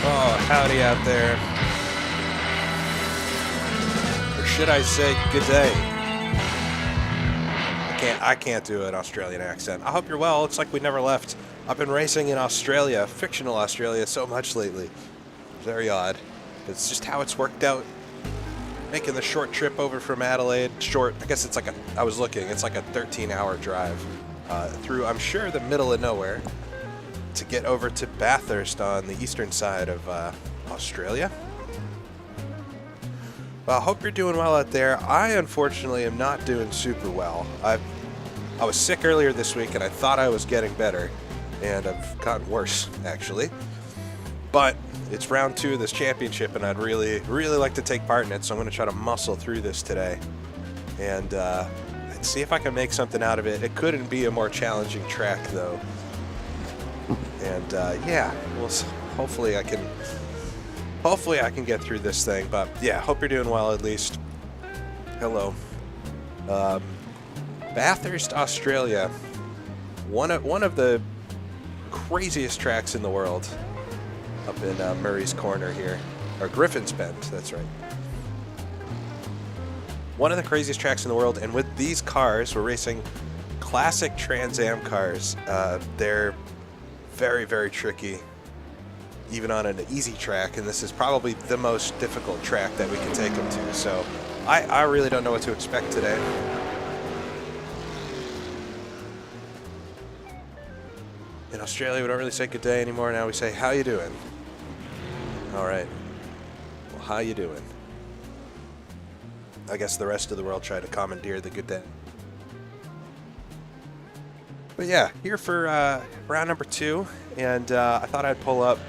Oh, howdy out there. Or should I say good day? I can't do an Australian accent. I hope you're well. It's like we never left. I've been racing in Australia, fictional Australia, so much lately. Very odd. It's just how it's worked out. Making the short trip over from Adelaide. Short, I guess it's like I was looking, it's like a 13-hour drive through, I'm sure, the middle of nowhere to get over to Bathurst on the eastern side of Australia. Well, I hope you're doing well out there. I, unfortunately, am not doing super well. I was sick earlier this week, and I thought I was getting better, and I've gotten worse, actually. But it's round 2 of this championship, and I'd really, really like to take part in it, so I'm going to try to muscle through this today and see if I can make something out of it. It couldn't be a more challenging track, though. And yeah, well, hopefully I can get through this thing. But yeah, hope you're doing well at least. Hello. Bathurst, Australia. One of the craziest tracks in the world. Up in Murray's Corner here, or Griffin's Bend. That's right. One of the craziest tracks in the world, and with these cars, we're racing classic Trans Am cars. They're very, very tricky, even on an easy track, and this is probably the most difficult track that we can take them to. So I really don't know what to expect today. In Australia, we don't really say good day anymore. Now we say, how you doing? All right. Well, how you doing? I guess the rest of the world tried to commandeer the good day. But yeah, here for round number 2, and I thought I'd pull up,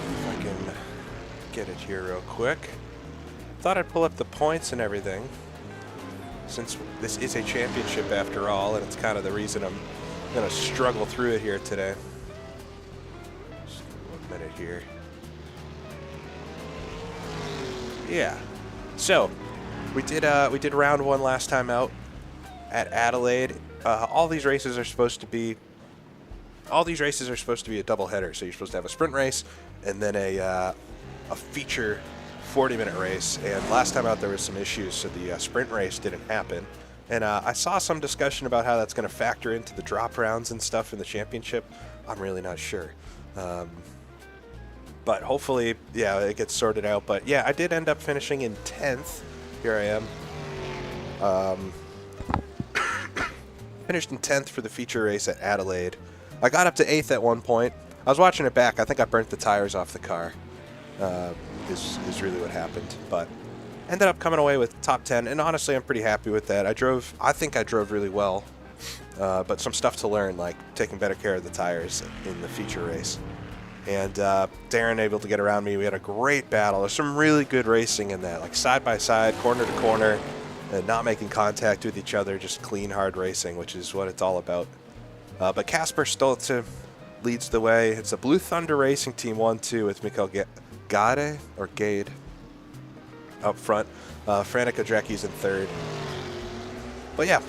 if I can get it here real quick. Thought I'd pull up the points and everything, since this is a championship after all, and it's kind of the reason I'm going to struggle through it here today. Just 1 minute here. Yeah. So, we did round 1 last time out at Adelaide. All these races are supposed to be a double header. So you're supposed to have a sprint race and then a feature 40-minute race. And last time out there was some issues, so the sprint race didn't happen. And I saw some discussion about how that's going to factor into the drop rounds and stuff in the championship. I'm really not sure. But hopefully, yeah, it gets sorted out. But yeah, I did end up finishing in 10th. Here I am. Finished in 10th for the feature race at Adelaide. I got up to 8th at one point. I was watching it back. I think I burnt the tires off the car. Is really what happened. But ended up coming away with top 10, and honestly, I'm pretty happy with that. I think I drove really well, but some stuff to learn, like taking better care of the tires in the feature race. And Darren able to get around me. We had a great battle. There's some really good racing in that, like side by side, corner to corner, and not making contact with each other, just clean, hard racing, which is what it's all about. But Casper Stolze leads the way. It's a Blue Thunder Racing Team 1-2 with Mikael Gade up front. Frantica Drecky's in 3rd. But yeah,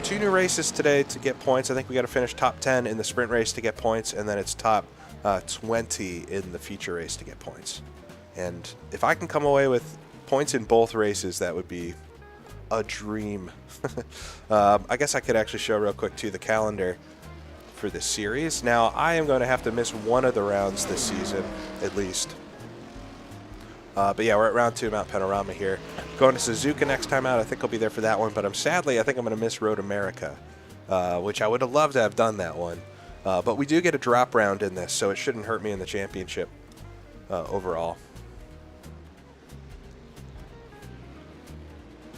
two new races today to get points. I think we got to finish top 10 in the sprint race to get points, and then it's top 20 in the feature race to get points. And if I can come away with points in both races, that would be a dream. I guess I could actually show real quick too the calendar for this series. Now I am going to have to miss one of the rounds this season at least. But yeah, we're at round 2 Mount Panorama here. Going to Suzuka next time out. I think I'll be there for that one, but I think I'm going to miss Road America, which I would have loved to have done that one. But we do get a drop round in this, so it shouldn't hurt me in the championship overall.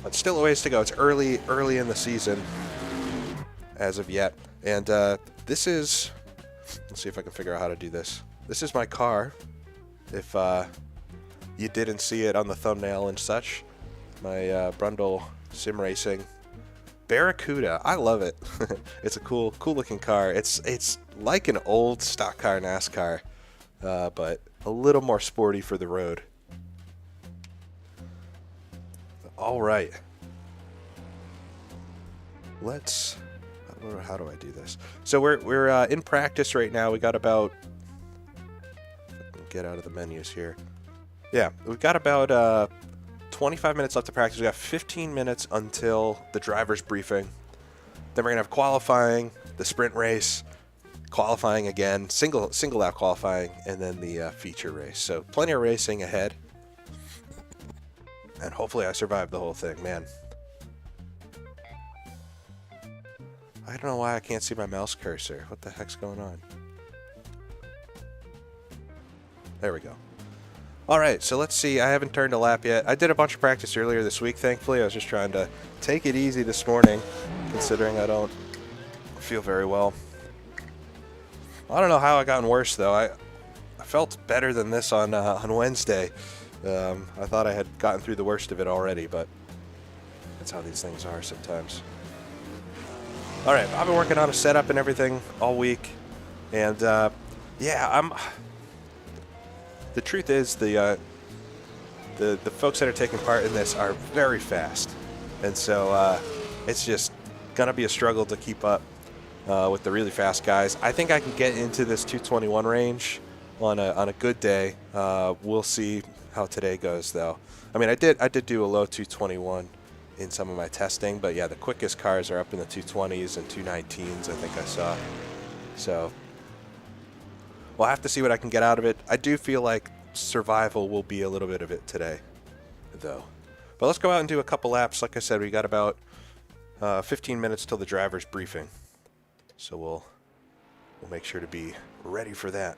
But still a ways to go. It's early in the season as of yet. And this is, let's see if I can figure out how to do this. This is my car. If you didn't see it on the thumbnail and such, my Brundle Sim Racing Barracuda. I love it. It's a cool looking car. It's like an old stock car NASCAR, but a little more sporty for the road. All right. Let's. How do I do this? So we're in practice right now. We got about. get out of the menus here. Yeah, we've got about 25 minutes left to practice. We got 15 minutes until the driver's briefing. Then we're going to have qualifying, the sprint race, qualifying again, single lap qualifying, and then the feature race. So plenty of racing ahead. And hopefully I survive the whole thing, man. I don't know why I can't see my mouse cursor. What the heck's going on? There we go. Alright, so let's see. I haven't turned a lap yet. I did a bunch of practice earlier this week, thankfully. I was just trying to take it easy this morning, considering I don't feel very well. I don't know how I gotten worse, though. I felt better than this on Wednesday. I thought I had gotten through the worst of it already, but that's how these things are sometimes. Alright, I've been working on a setup and everything all week, and yeah, the truth is the folks that are taking part in this are very fast, and so it's just gonna be a struggle to keep up with the really fast guys. I think I can get into this 221 range on a good day. We'll see how today goes, though. I mean, I did do a low 221 in some of my testing, but yeah, the quickest cars are up in the 220s and 219s, I think I saw. So we'll have to see what I can get out of it. I do feel like survival will be a little bit of it today, though. But let's go out and do a couple laps. Like I said, we got about 15 minutes till the driver's briefing, so we'll make sure to be ready for that.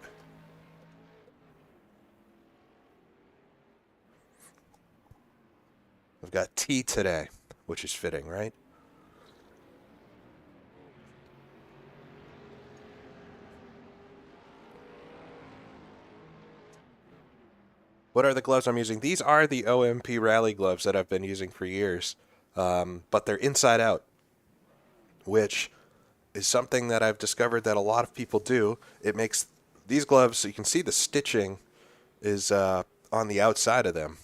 We've got tea today, which is fitting, right? What are the gloves I'm using? These are the OMP Rally gloves that I've been using for years, but they're inside out, which is something that I've discovered that a lot of people do. It makes these gloves, so you can see the stitching is on the outside of them.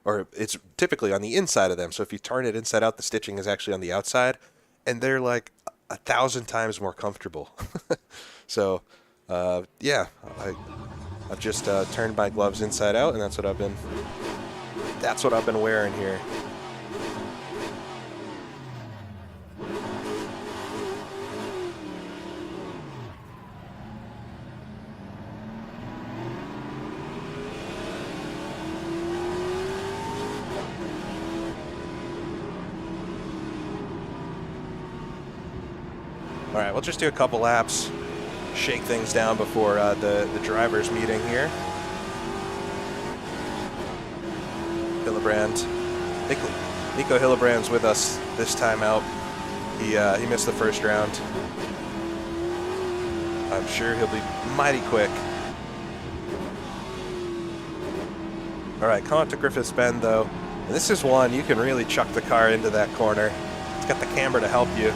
Or it's typically on the inside of them. So if you turn it inside out, the stitching is actually on the outside. And they're like 1,000 times more comfortable. So, yeah, I've just turned my gloves inside out, and that's what I've been wearing here. All right, we'll just do a couple laps, shake things down before the drivers' meeting here. Hillebrand, Nico Hillebrand's with us this time out. He missed the first round. I'm sure he'll be mighty quick. All right, come up to Griffiths Bend though. And this is one you can really chuck the car into that corner. It's got the camber to help you.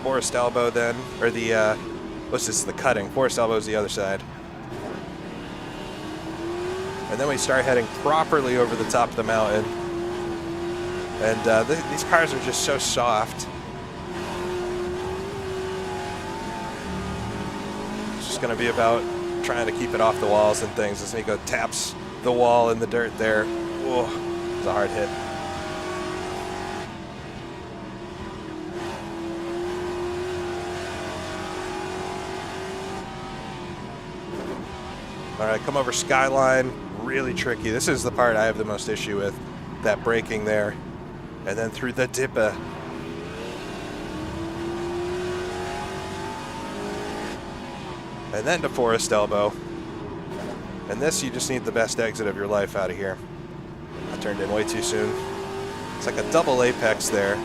Forest elbow then, or the, what's this, the cutting. Forest elbow is the other side. And then we start heading properly over the top of the mountain. And these cars are just so soft. It's just going to be about trying to keep it off the walls and things. As Nico taps the wall in the dirt there. Whoa, it's a hard hit. All right, come over Skyline, really tricky. This is the part I have the most issue with, that braking there. And then through the Dippa. And then to Forest Elbow. And this, you just need the best exit of your life out of here. I turned in way too soon. It's like a double apex there.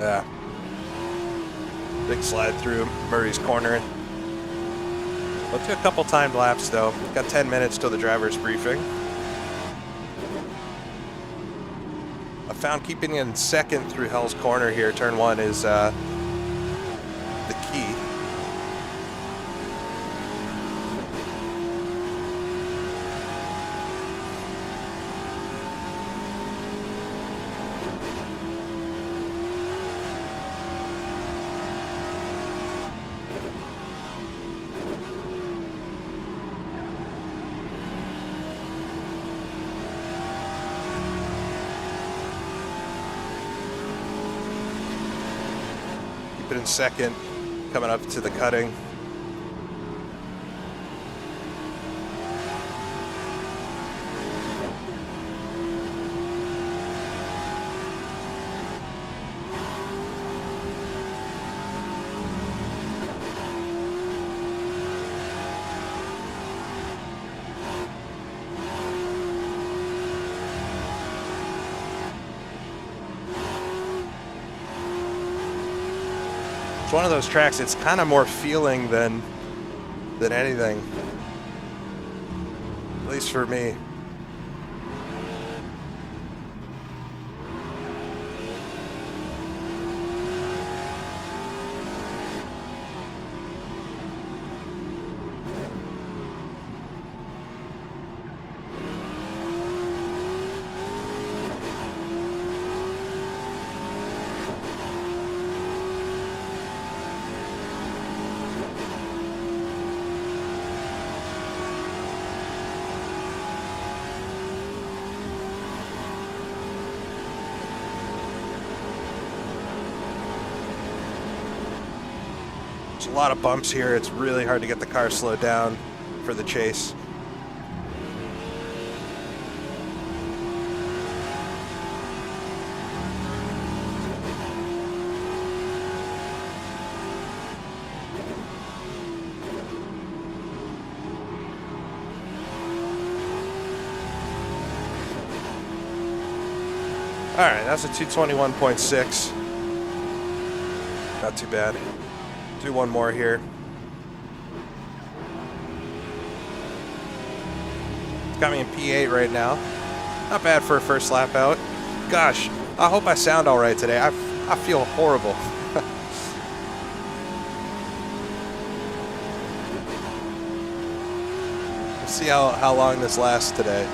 Yeah. Big slide through Murray's corner. We'll do a couple timed laps though. Got 10 minutes till the driver's briefing. I found keeping in second through Hell's Corner here, turn 1, is the key. In second, coming up to the cutting. One of those tracks, it's kind of more feeling than anything, at least for me. A lot of bumps here. It's really hard to get the car slowed down for the chase. All right, that's a 221.6. Not too bad. Do one more here. Got me in P8 right now. Not bad for a first lap out. Gosh, I hope I sound all right today. I feel horrible. We'll see how long this lasts today.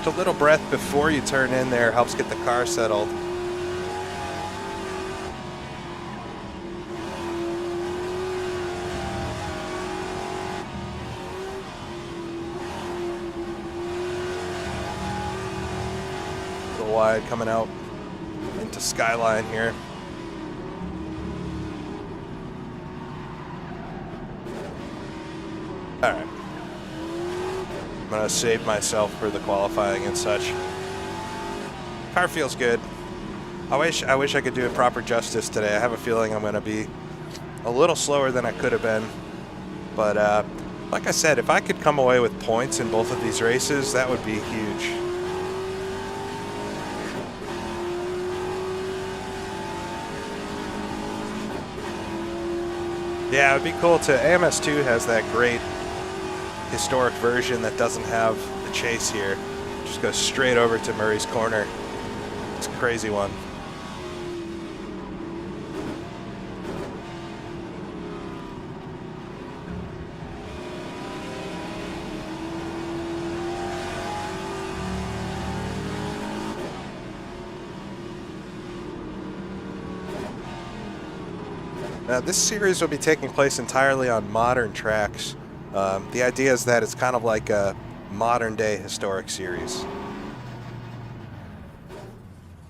A little breath before you turn in there helps get the car settled. A little wide coming out into Skyline here. All right. I'm gonna save myself for the qualifying and such. Car feels good. I wish I could do it proper justice today. I have a feeling I'm gonna be a little slower than I could have been. But like I said, if I could come away with points in both of these races, that would be huge. Yeah, it'd be cool to. AMS2 has that great historic version that doesn't have the chase here. Just goes straight over to Murray's Corner. It's a crazy one. Now, this series will be taking place entirely on modern tracks. The idea is that it's kind of like a modern day historic series.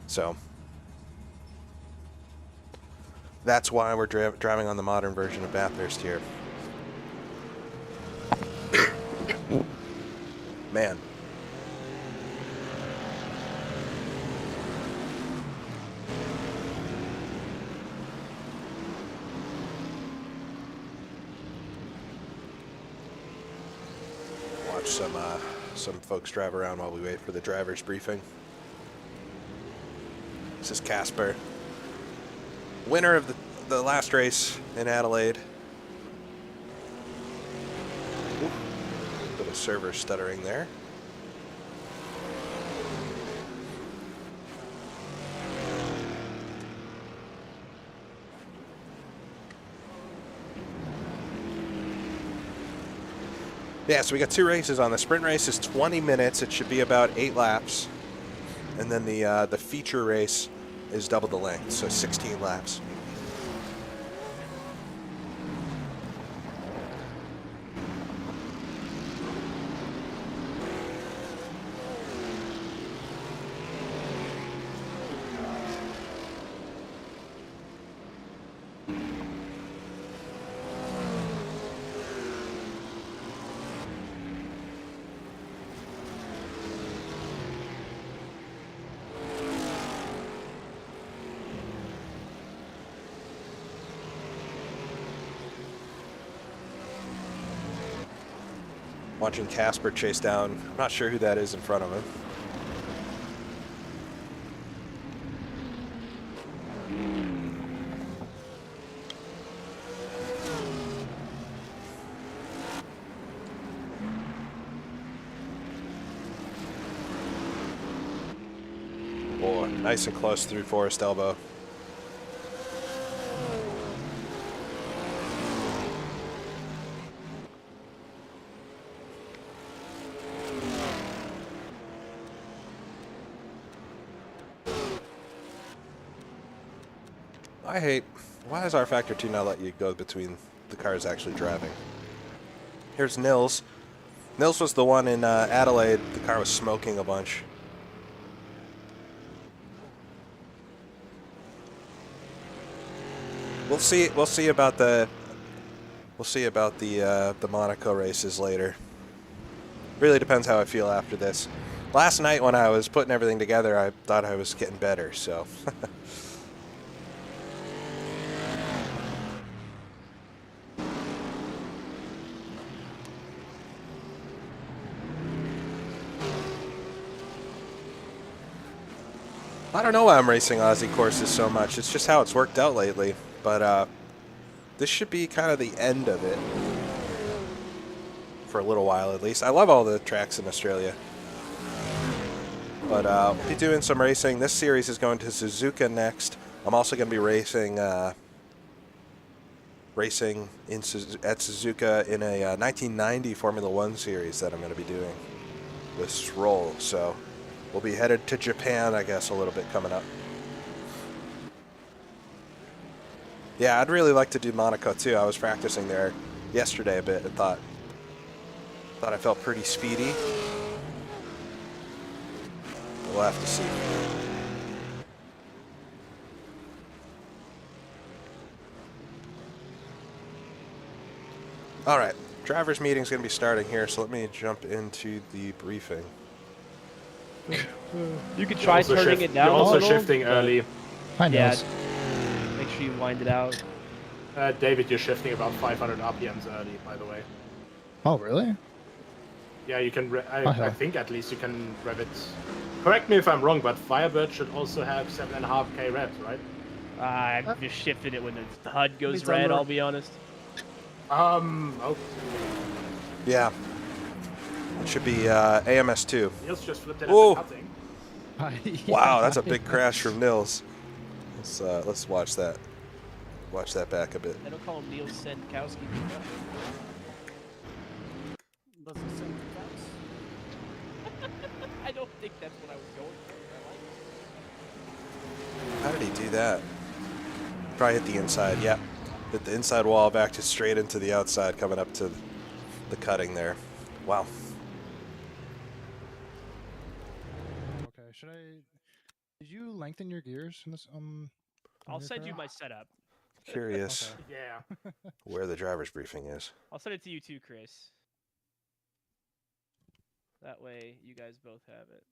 So, That's why we're driving on the modern version of Bathurst here. Man. Watch some folks drive around while we wait for the driver's briefing. This is Casper, winner of the last race in Adelaide. Ooh, bit of server stuttering there. Yeah, so we got 2 races on. The sprint race is 20 minutes. It should be about 8 laps. And then the feature race is double the length, so 16 laps. Watching Casper chase down, I'm not sure who that is in front of him. Boy, nice and close through Forest Elbow. Why does our Factor 2 not let you go between the cars actually driving? Here's Nils. Nils was the one in Adelaide. The car was smoking a bunch. We'll see about the Monaco races later. Really depends how I feel after this. Last night when I was putting everything together, I thought I was getting better, so. I don't know why I'm racing Aussie courses so much. It's just how it's worked out lately. But this should be kind of the end of it. For a little while, at least. I love all the tracks in Australia. But we'll be doing some racing. This series is going to Suzuka next. I'm also going to be racing at Suzuka in a 1990 Formula One series that I'm going to be doing with Stroll. So we'll be headed to Japan, I guess, a little bit coming up. Yeah, I'd really like to do Monaco too. I was practicing there yesterday a bit and thought I felt pretty speedy. We'll have to see. All right, driver's meeting is going to be starting here, so let me jump into the briefing. You could try turning it down. You're also shifting early. Yeah, make sure you wind it out. David, you're shifting about 500 RPMs early, by the way. Oh, really? Yeah, you can. I think at least you can rev it. Correct me if I'm wrong, but Firebird should also have 7.5K revs, right? I just shifted it when the HUD goes red. I'll be honest. Oh. Yeah. It should be AMS2. Nils just flipped it at the cutting. Wow, that's a big crash from Nils. Let's watch that. Watch that back a bit. I don't call him Nils Senkowski. I don't think that's what I was going for. How did he do that? Probably hit the inside, yeah. Hit the inside wall, backed it straight into the outside, coming up to the cutting there. Wow. Okay, did you lengthen your gears in this, I'll send you my setup. Curious Okay. Yeah. where the driver's briefing is. I'll send it to you too, Chris. That way you guys both have it.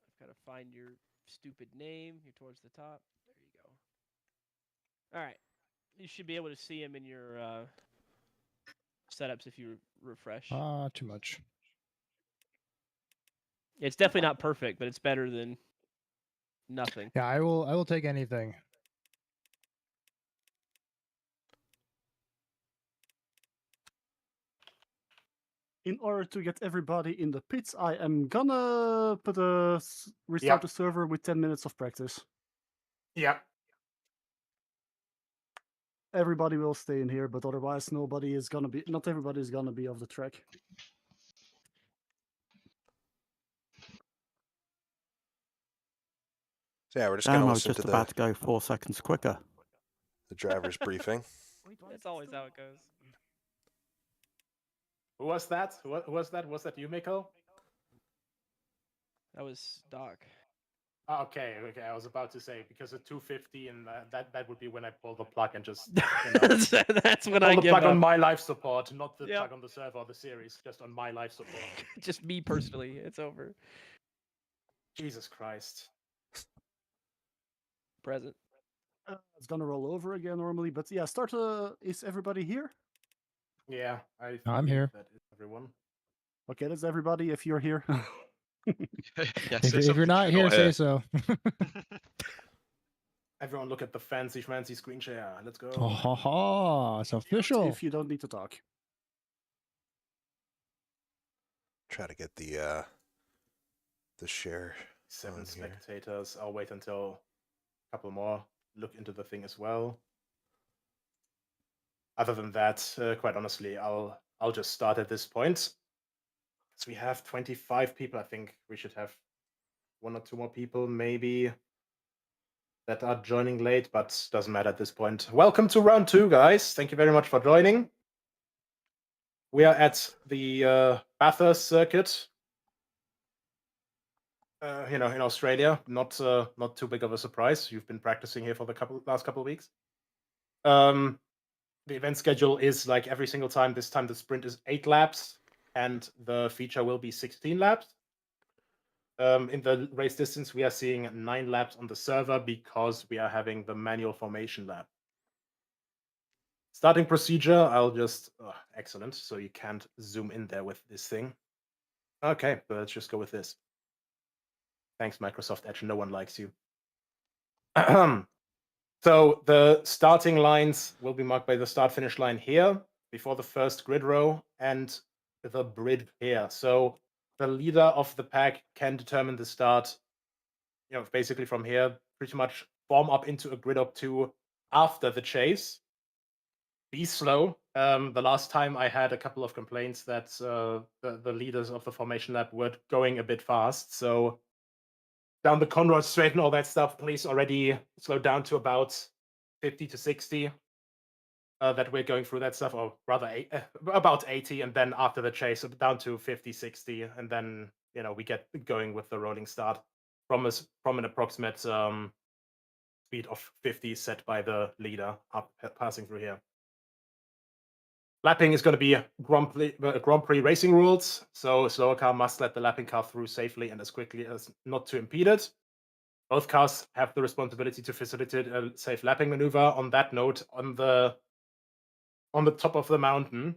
I've got to find your stupid name. You're towards the top. There you go. All right. You should be able to see him in your setups if you refresh. Too much. It's definitely not perfect, but it's better than nothing. Yeah, I will take anything. In order to get everybody in the pits, I am gonna restart Yeah. the server with 10 minutes of practice. Yeah. Everybody will stay in here, but otherwise not everybody is gonna be off the track. So yeah, we're just going to I was listen just to about to go 4 seconds quicker. the driver's briefing. That's always how it goes. Who was that? Who was that? Was that you, Miko? That was Doc. Oh, okay. I was about to say because at 250 and that would be when I pull the plug and just you know, That's when pull I the give plug up. on my life support, not the Yep. plug on the server or the series, just on my life support. Just me personally. It's over. Jesus Christ. Present. It's gonna roll over again normally, but yeah, is everybody here? Yeah, I. I'm believe here. That is everyone. Okay, that's everybody if you're here. Yeah, If you're not here, say so. Everyone, look at the fancy schmancy screen share. Let's go. Oh, ha, ha, it's official. If you don't need to talk. Try to get the share. 7 on here. spectators. I'll wait until a couple more look into the thing as well. Other than that, quite honestly, I'll just start at this point. So we have 25 people. I think we should have 1 or 2 more people maybe that are joining late, but doesn't matter at this point. Welcome to round 2, guys. Thank you very much for joining. We are at the Bathurst circuit. In Australia, not too big of a surprise. You've been practicing here for the last couple of weeks. The event schedule is like every single time. This time the sprint is 8 laps, and the feature will be 16 laps. In the race distance, we are seeing 9 laps on the server because we are having the manual formation lap. Starting procedure, I'll just excellent. So you can't zoom in there with this thing. Okay, but let's just go with this. Thanks, Microsoft Edge. No one likes you. So the starting lines will be marked by the start-finish line here, before the first grid row, and the bridge here. So the leader of the pack can determine the start, basically from here, pretty much form up into a grid up 2 after the chase. Be slow. The last time I had a couple of complaints that the leaders of the formation lap were going a bit fast. So down the Conrad straight and all that stuff, please already slow down to about 50 to 60 that we're going through that stuff, or rather about 80, and then after the chase down to 50, 60, and then we get going with the rolling start from an approximate speed of 50 set by the leader passing through here. Lapping is going to be Grand Prix racing rules, so a slower car must let the lapping car through safely and as quickly as not to impede it. Both cars have the responsibility to facilitate a safe lapping maneuver. On that note, on the top of the mountain,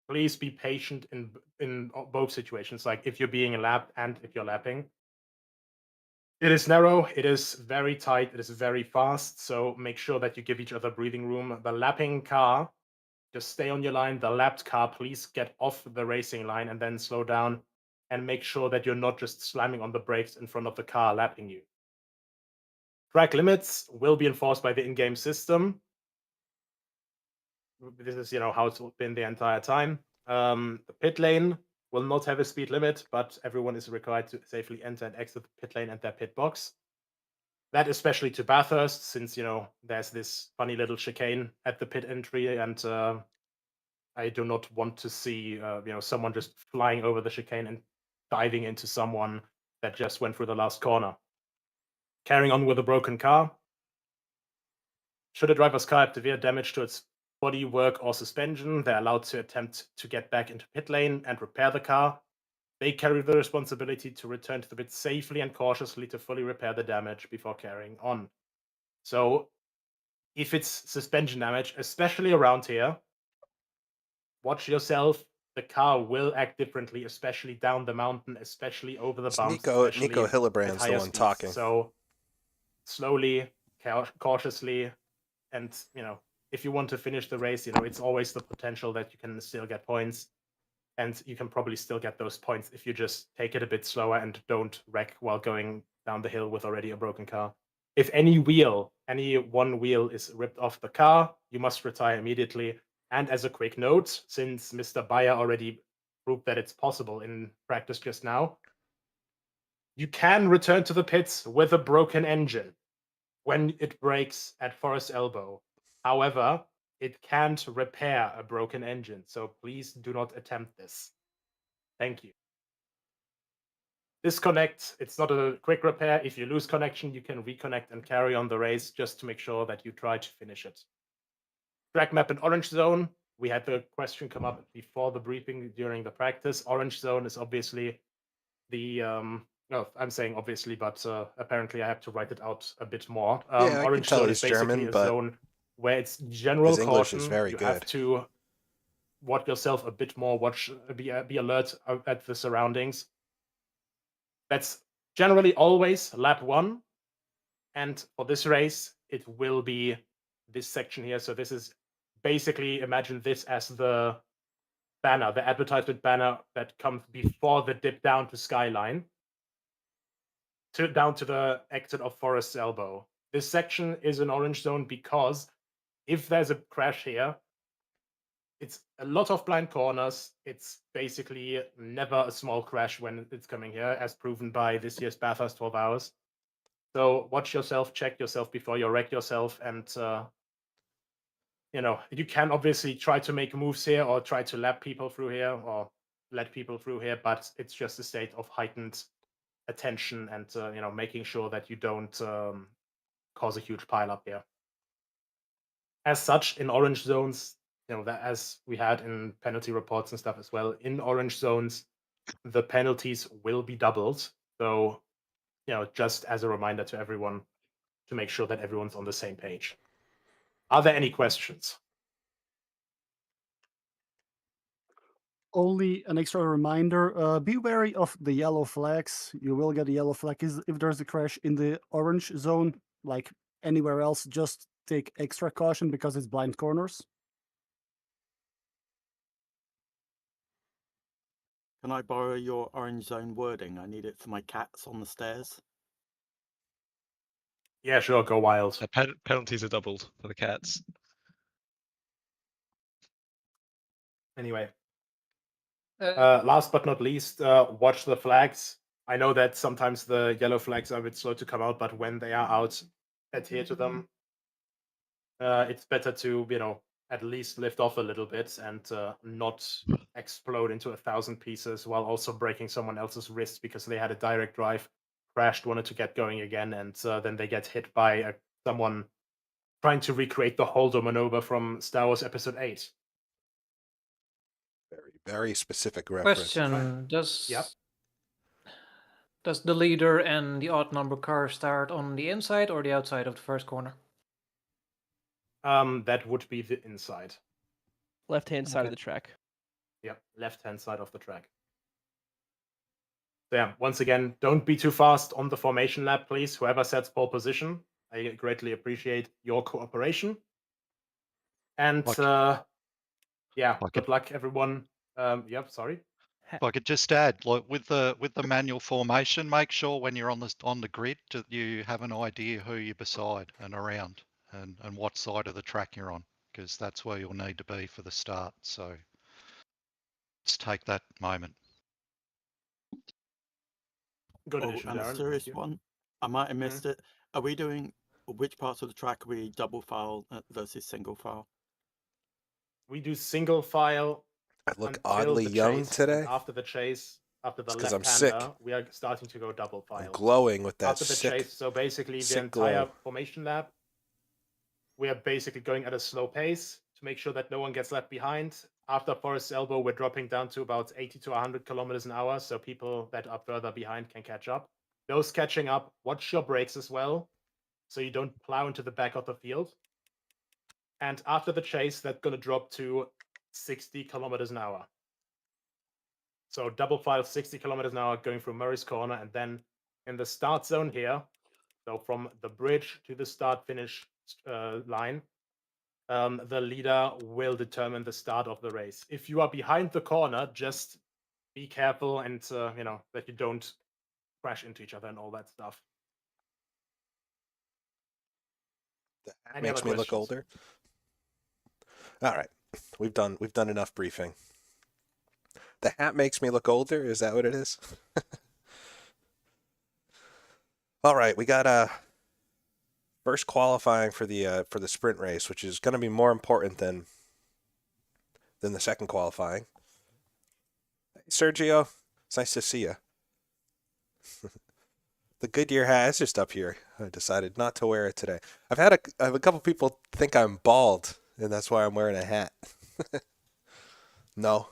please be patient in both situations, like if you're being lapped and if you're lapping. It is narrow, it is very tight, it is very fast, so make sure that you give each other breathing room. The lapping car, just stay on your line. The lapped car, please get off the racing line and then slow down, and make sure that you're not just slamming on the brakes in front of the car lapping you. Track limits will be enforced by the in-game system. This is, how it's been the entire time. The pit lane will not have a speed limit, but everyone is required to safely enter and exit the pit lane and their pit box. That especially to Bathurst, since there's this funny little chicane at the pit entry, and I do not want to see someone just flying over the chicane and diving into someone that just went through the last corner. Carrying on with a broken car. Should a driver's car have severe damage to its bodywork or suspension, they're allowed to attempt to get back into pit lane and repair the car. They carry the responsibility to return to the pit safely and cautiously to fully repair the damage before carrying on. So, if it's suspension damage, especially around here, watch yourself. The car will act differently, especially down the mountain, especially over the It's bumps, Nico especially at Hillebrand's the higher one speeds. talking. So, slowly, cautiously, and if you want to finish the race, it's always the potential that you can still get points, and you can probably still get those points if you just take it a bit slower and don't wreck while going down the hill with already a broken car. If any one wheel is ripped off the car, you must retire immediately. And as a quick note, since Mr. Bayer already proved that it's possible in practice just now, you can return to the pits with a broken engine when it breaks at Forest Elbow. However, it can't repair a broken engine, so please do not attempt this. Thank you. Disconnect. It's not a quick repair. If you lose connection, you can reconnect and carry on the race just to make sure that you try to finish it. Track map in orange zone. We had the question come up before the briefing during the practice. Orange zone is obviously the no, I'm saying obviously, but apparently I have to write it out a bit more. Yeah, I can Orange tell zone he's is basically German, a but zone where it's general his English caution. is very you good. have to watch yourself a bit more. Be alert at the surroundings. That's generally always lap 1, and for this race, it will be this section here. So this is basically, imagine this as the banner, the advertisement banner that comes before the dip down to Skyline, down to the exit of Forest Elbow. This section is an orange zone because if there's a crash here, it's a lot of blind corners. It's basically never a small crash when it's coming here, as proven by this year's Bathurst 12 hours. So watch yourself, check yourself before you wreck yourself, and you can obviously try to make moves here or try to lap people through here or let people through here, but it's just a state of heightened attention and making sure that you don't cause a huge pileup here. As such, in orange zones, that as we had in penalty reports and stuff as well, in orange zones, the penalties will be doubled. So, just as a reminder to everyone to make sure that everyone's on the same page. Are there any questions? Only an extra reminder, be wary of the yellow flags. You will get a yellow flag if there's a crash in the orange zone. Like anywhere else, just take extra caution because it's blind corners. Can I borrow your orange zone wording? I need it for my cats on the stairs. Yeah, sure, go wild. Penalties are doubled for the cats. Anyway, last but not least, watch the flags. I know that sometimes the yellow flags are a bit slow to come out, but when they are out, adhere to them. It's better to, at least lift off a little bit and not explode into 1,000 pieces while also breaking someone else's wrist because they had a direct drive, crashed, wanted to get going again, and then they get hit by someone trying to recreate the Holdo maneuver from Star Wars Episode 8. Very, very specific reference. Question: Yep. Does the leader and the odd number car start on the inside or the outside of the first corner? That would be the inside. Left-hand side of Okay. the track. Yep, left-hand side of the track. So yeah, once again, don't be too fast on the formation lap, please. Whoever sets pole position, I greatly appreciate your cooperation. And good luck, everyone. Yep, sorry. If I could just add, like with the manual formation, make sure when you're on the grid that you have an idea who you're beside and around, and what side of the track you're on, because that's where you'll need to be for the start. So let's take that moment. Good Oh, addition, and Darren. a serious Thank you. one. I might have missed it. Are we doing which parts of the track are we double file versus single file? We do single file. I look until oddly the young chase, today. and after the chase, after the It's 'cause I'm left-hander, sick. we are starting to go double file. I'm glowing with that After the sick. chase, so basically the sick entire glow. formation lap, we are basically going at a slow pace to make sure that no one gets left behind. After Forest Elbow, we're dropping down to about 80 to 100 kilometers an hour, so people that are further behind can catch up. Those catching up, watch your brakes as well, so you don't plow into the back of the field. And after the chase, that's going to drop to 60 kilometers an hour. So double file 60 kilometers an hour going through Murray's Corner, and then in the start zone here, so from the bridge to the start-finish line, the leader will determine the start of the race. If you are behind the corner, just be careful and that you don't crash into each other and all that stuff. That makes me look older. All right, we've done enough briefing. The hat makes me look older. Is that what it is? All right, we got first qualifying for the sprint race, which is going to be more important than the second qualifying. Hey, Sergio, it's nice to see you. The Goodyear hat is just up here. I decided not to wear it today. I have a couple people think I'm bald, and that's why I'm wearing a hat. No.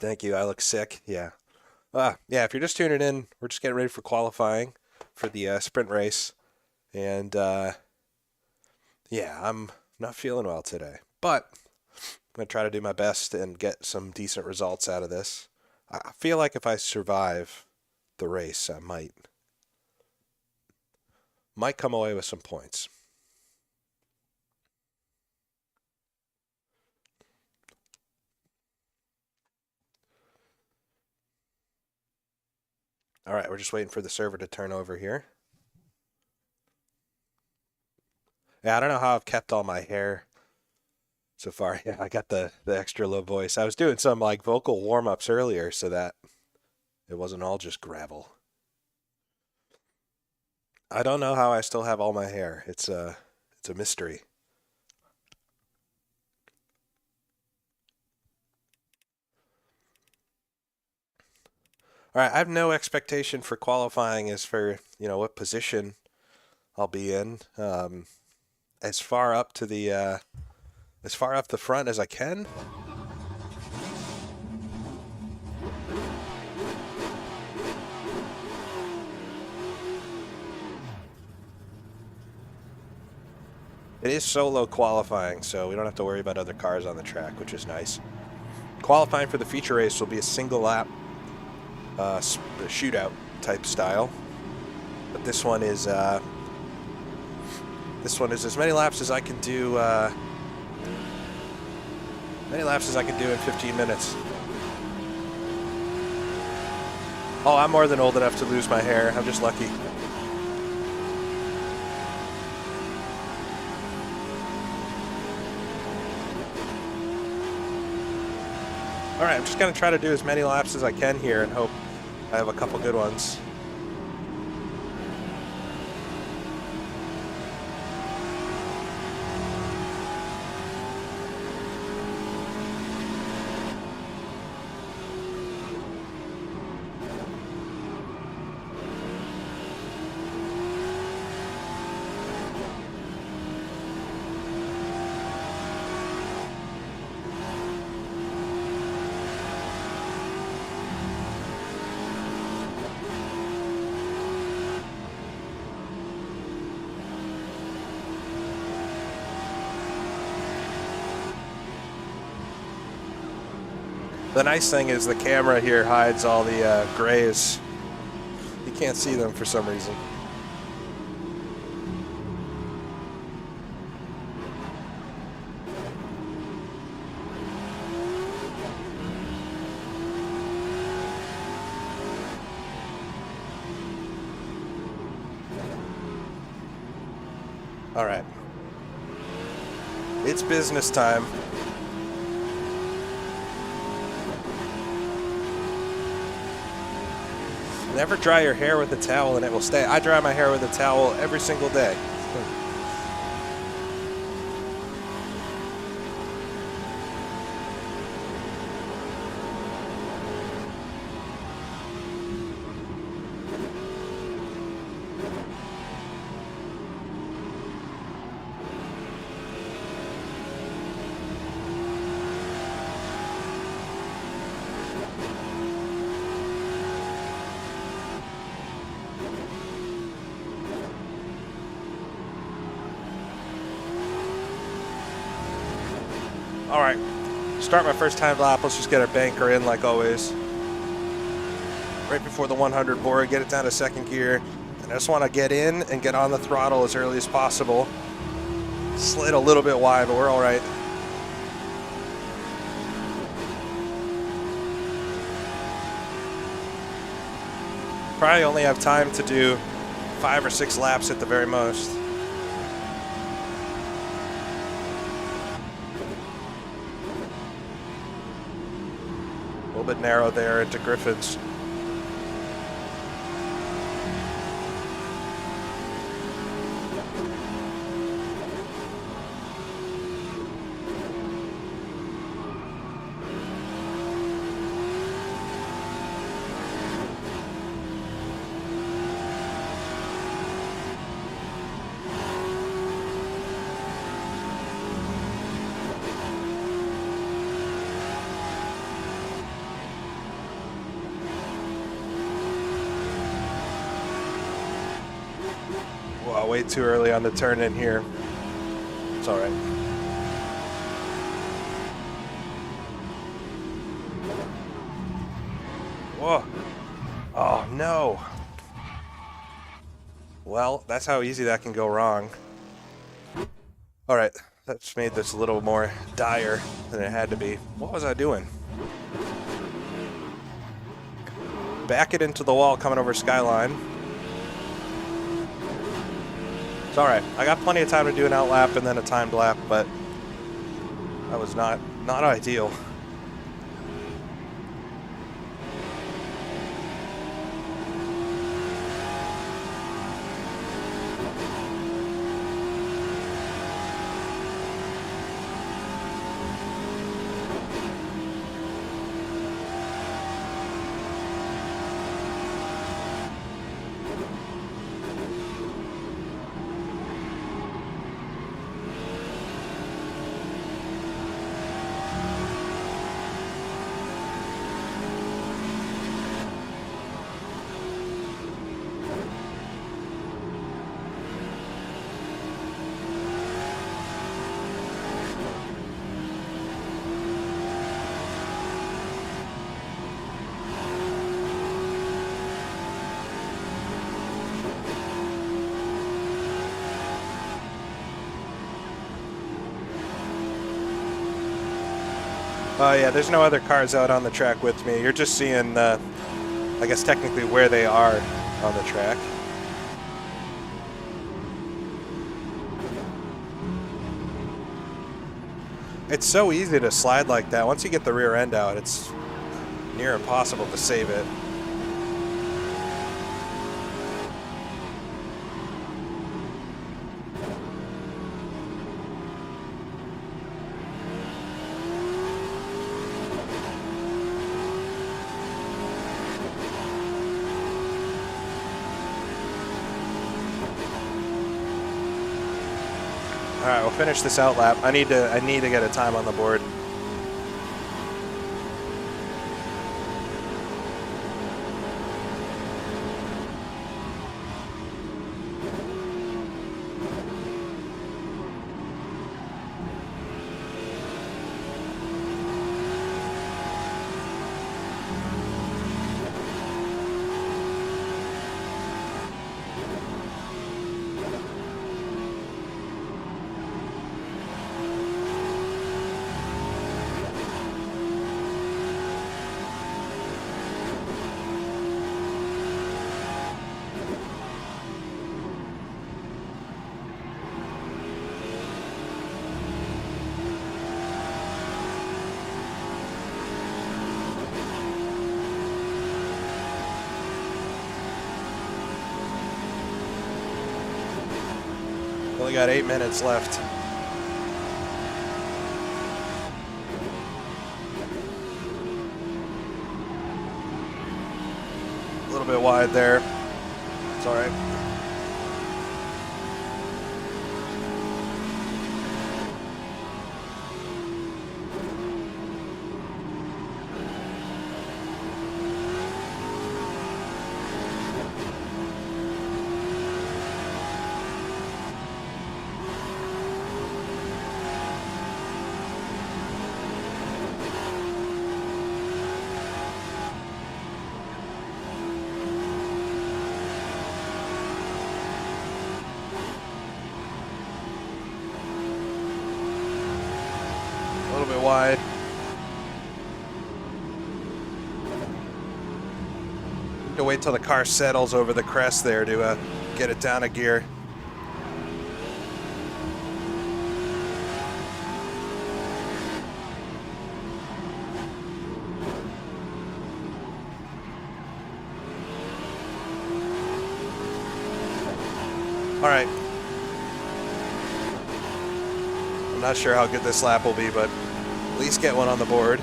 Thank you. I look sick. Yeah. Yeah, if you're just tuning in, we're just getting ready for qualifying for the sprint race. And, yeah, I'm not feeling well today. But I'm going to try to do my best and get some decent results out of this. I feel like if I survive the race, I might come away with some points. All right, we're just waiting for the server to turn over here. Yeah, I don't know how I've kept all my hair so far. Yeah, I got the extra low voice. I was doing some like vocal warm-ups earlier so that it wasn't all just gravel. I don't know how I still have all my hair. It's a mystery. All right, I have no expectation for qualifying as for, what position I'll be in. As far up the front as I can. It is solo qualifying, so we don't have to worry about other cars on the track, which is nice. Qualifying for the feature race will be a single lap shootout type style, but this one is as many laps as I can do. Many laps as I can do in 15 minutes. Oh, I'm more than old enough to lose my hair. I'm just lucky. All right, I'm just going to try to do as many laps as I can here and hope I have a couple good ones. The nice thing is the camera here hides all the grays. You can't see them for some reason. All right. It's business time. Never dry your hair with a towel and it will stay. I dry my hair with a towel every single day. All right, start my first time lap. Let's just get our banker in like always. Right before the 100 board, get it down to second gear. And I just want to get in and get on the throttle as early as possible. Slid a little bit wide, but we're all right. Probably only have time to do 5 or 6 laps at the very most. A little bit narrow there into Griffin's. Wow, way too early on the turn in here. It's all right. Whoa. Oh, no. Well, that's how easy that can go wrong. All right, that's made this a little more dire than it had to be. What was I doing? Back it into the wall coming over Skyline. It's all right. I got plenty of time to do an out lap and then a timed lap, but that was not ideal. Oh yeah, there's no other cars out on the track with me. You're just seeing, I guess technically where they are on the track. It's so easy to slide like that. Once you get the rear end out, it's near impossible to save it. All right, we'll finish this out lap. I need to get a time on the board. Only got 8 minutes left. A little bit wide there. It's all right. wide. Need to wait till the car settles over the crest there to get it down a gear. All right. I'm not sure how good this lap will be, but at least get one on the board.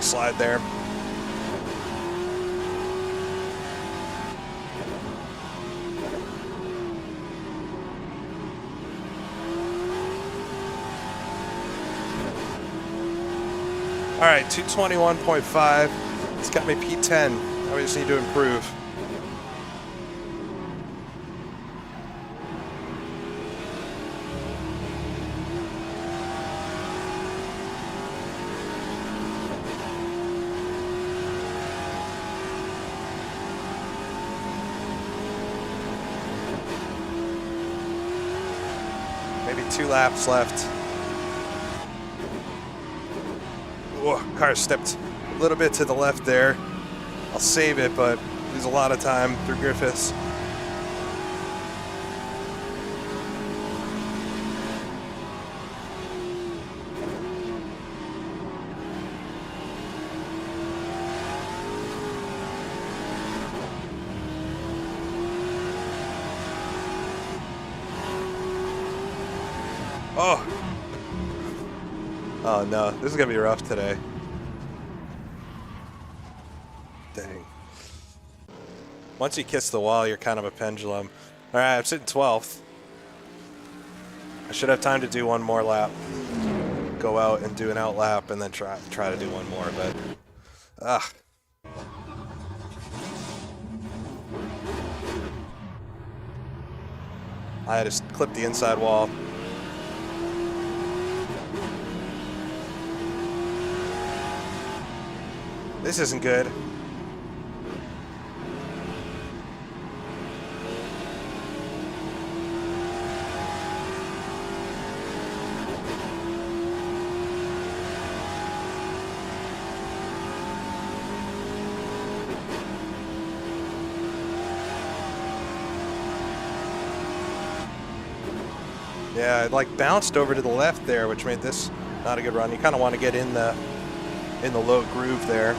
Slide there. All right, 221.5. It's got me P10. Now we just need to improve. Maybe 2 laps left. Whoa, car stepped a little bit to the left there. I'll save it, but lose a lot of time through Griffiths. Oh. Oh no, this is gonna be rough today. Dang. Once you kiss the wall, you're kind of a pendulum. All right, I'm sitting 12th. I should have time to do one more lap. Go out and do an out lap, and then try to do one more. But I had to clip the inside wall. This isn't good. Yeah, it like bounced over to the left there, which made this not a good run. You kind of want to get in the low groove there.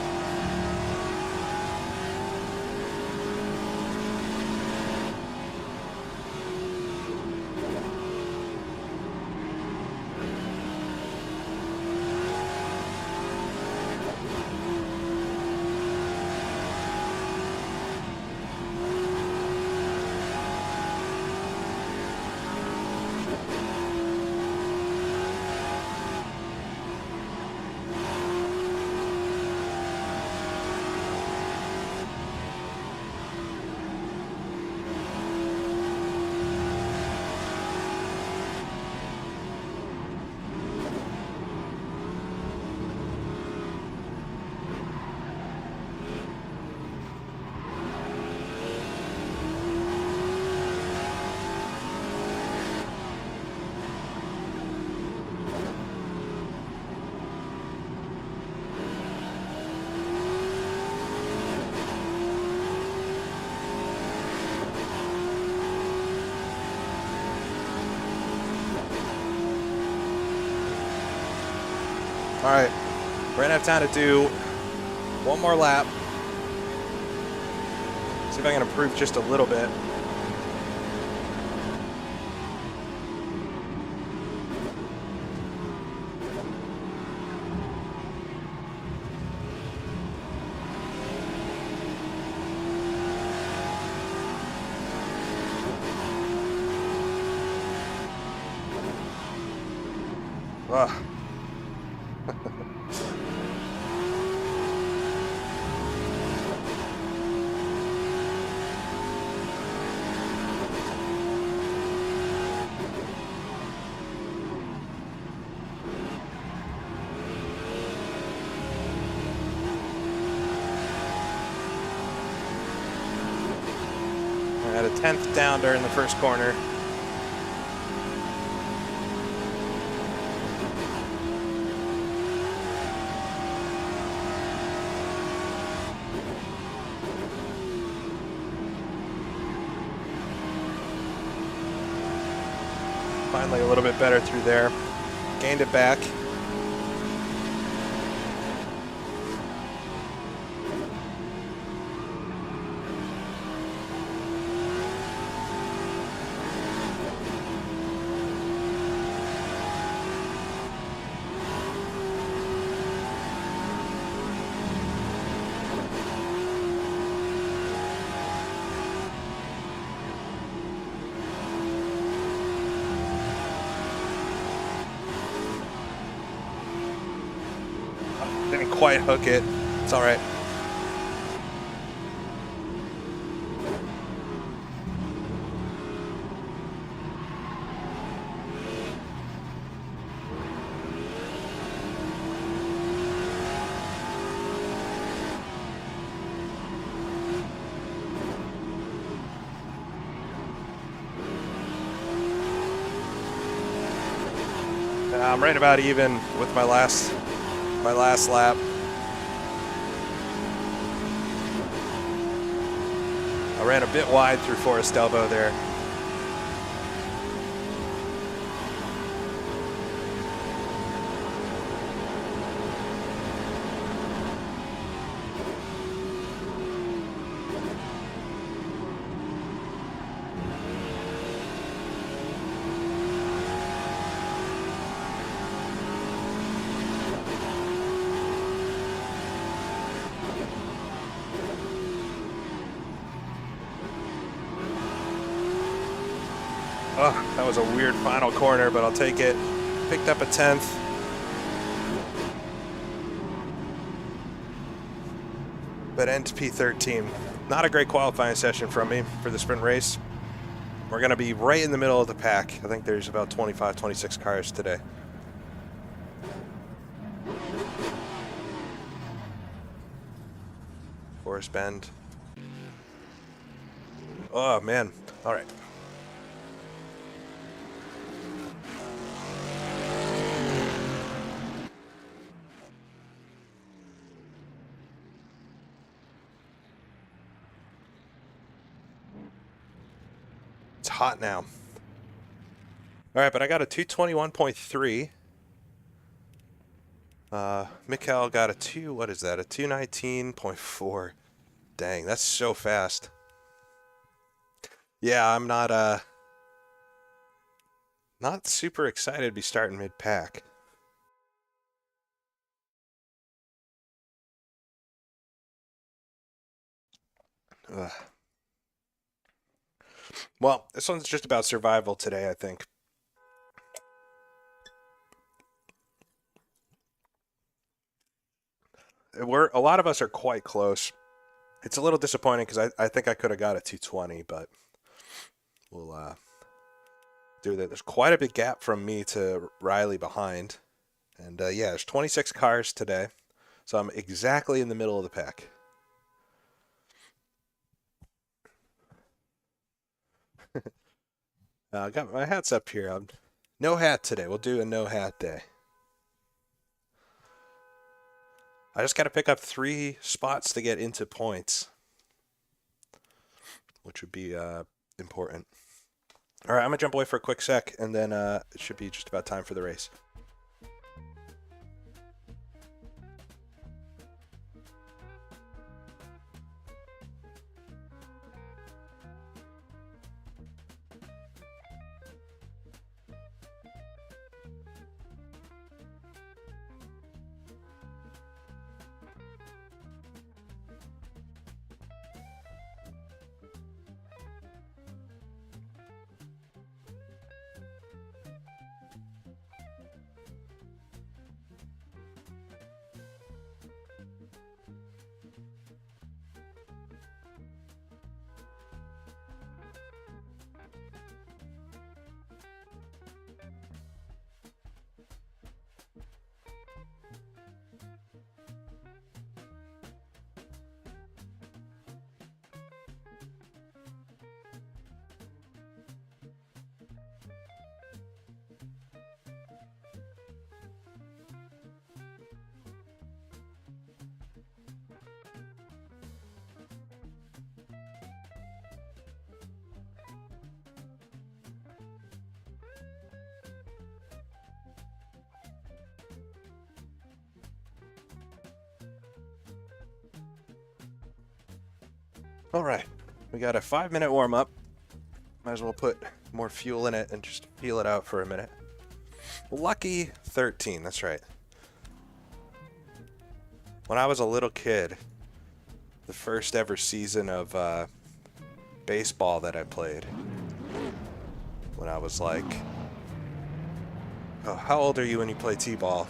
All right, we're gonna have time to do one more lap. See if I can improve just a little bit. Ugh. 10th down during the first corner. Finally a little bit better through there. Gained it back. Didn't quite hook it. It's all right. I'm right about even with my last lap. I ran a bit wide through Forest Elbow there. Oh, that was a weird final corner, but I'll take it. Picked up a 10th. But end P13. Not a great qualifying session from me for the sprint race. We're going to be right in the middle of the pack. I think there's about 25, 26 cars today. Forest Bend. Oh, man. All right. It's hot now. All right, but I got a 221.3. Mikkel got a what is that? A 219.4. Dang, that's so fast. Yeah, I'm not super excited to be starting mid-pack. Ugh. Well, this one's just about survival today, I think. A lot of us are quite close. It's a little disappointing because I think I could have got a 220, but we'll do that. There's quite a big gap from me to Riley behind. And yeah, there's 26 cars today. So I'm exactly in the middle of the pack. I got my hats up here. No hat today. We'll do a no hat day. I just got to pick up 3 spots to get into points, which would be important. All right, I'm going to jump away for a quick sec, and then it should be just about time for the race. All right, we got a 5-minute warm-up. Might as well put more fuel in it and just feel it out for a minute. Lucky 13, that's right. When I was a little kid, the first ever season of baseball that I played, when I was like, oh, how old are you when you play t-ball?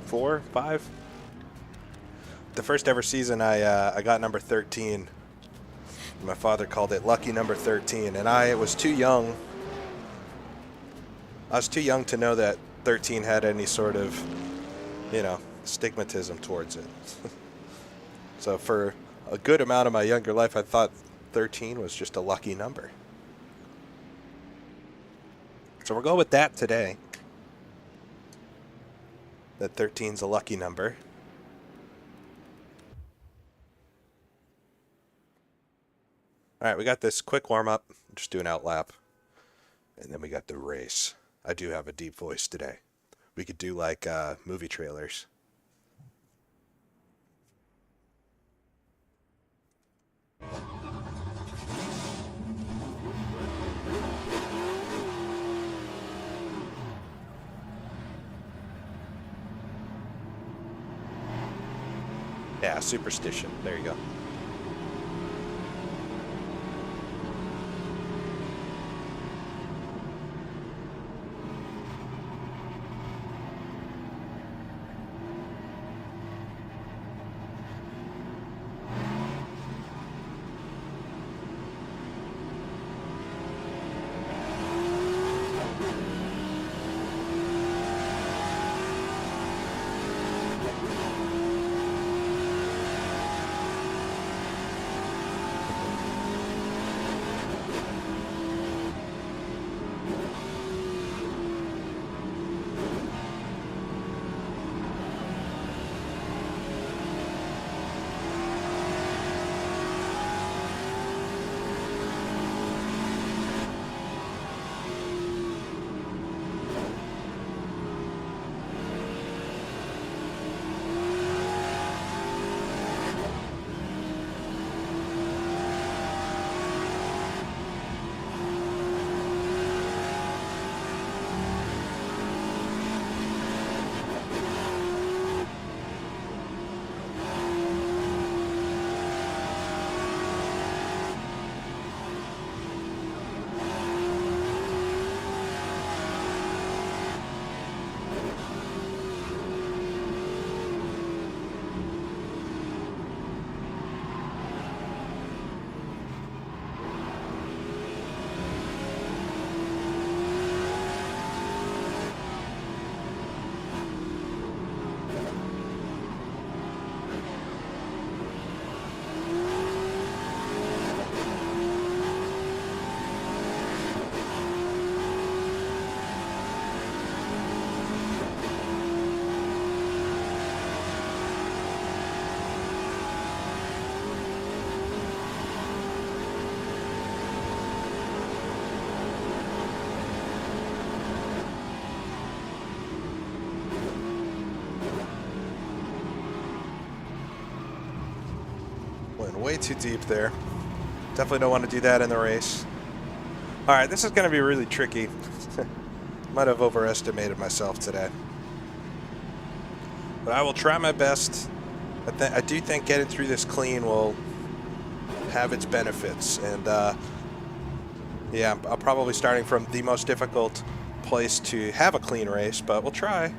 4, 5? The first ever season, I got number 13. My father called it lucky number 13, and I was too young. I was too young to know that 13 had any sort of, you know, stigmatism towards it. So for a good amount of my younger life, I thought 13 was just a lucky number. So we'll go with that today. That 13's a lucky number. All right, we got this quick warm-up. Just do an outlap. And then we got the race. I do have a deep voice today. We could do like movie trailers. Yeah, superstition. There you go. Went way too deep there. Definitely don't want to do that in the race. All right, this is going to be really tricky. Might have overestimated myself today. But I will try my best. I do think getting through this clean will have its benefits. And yeah, I'm probably starting from the most difficult place to have a clean race, but we'll try.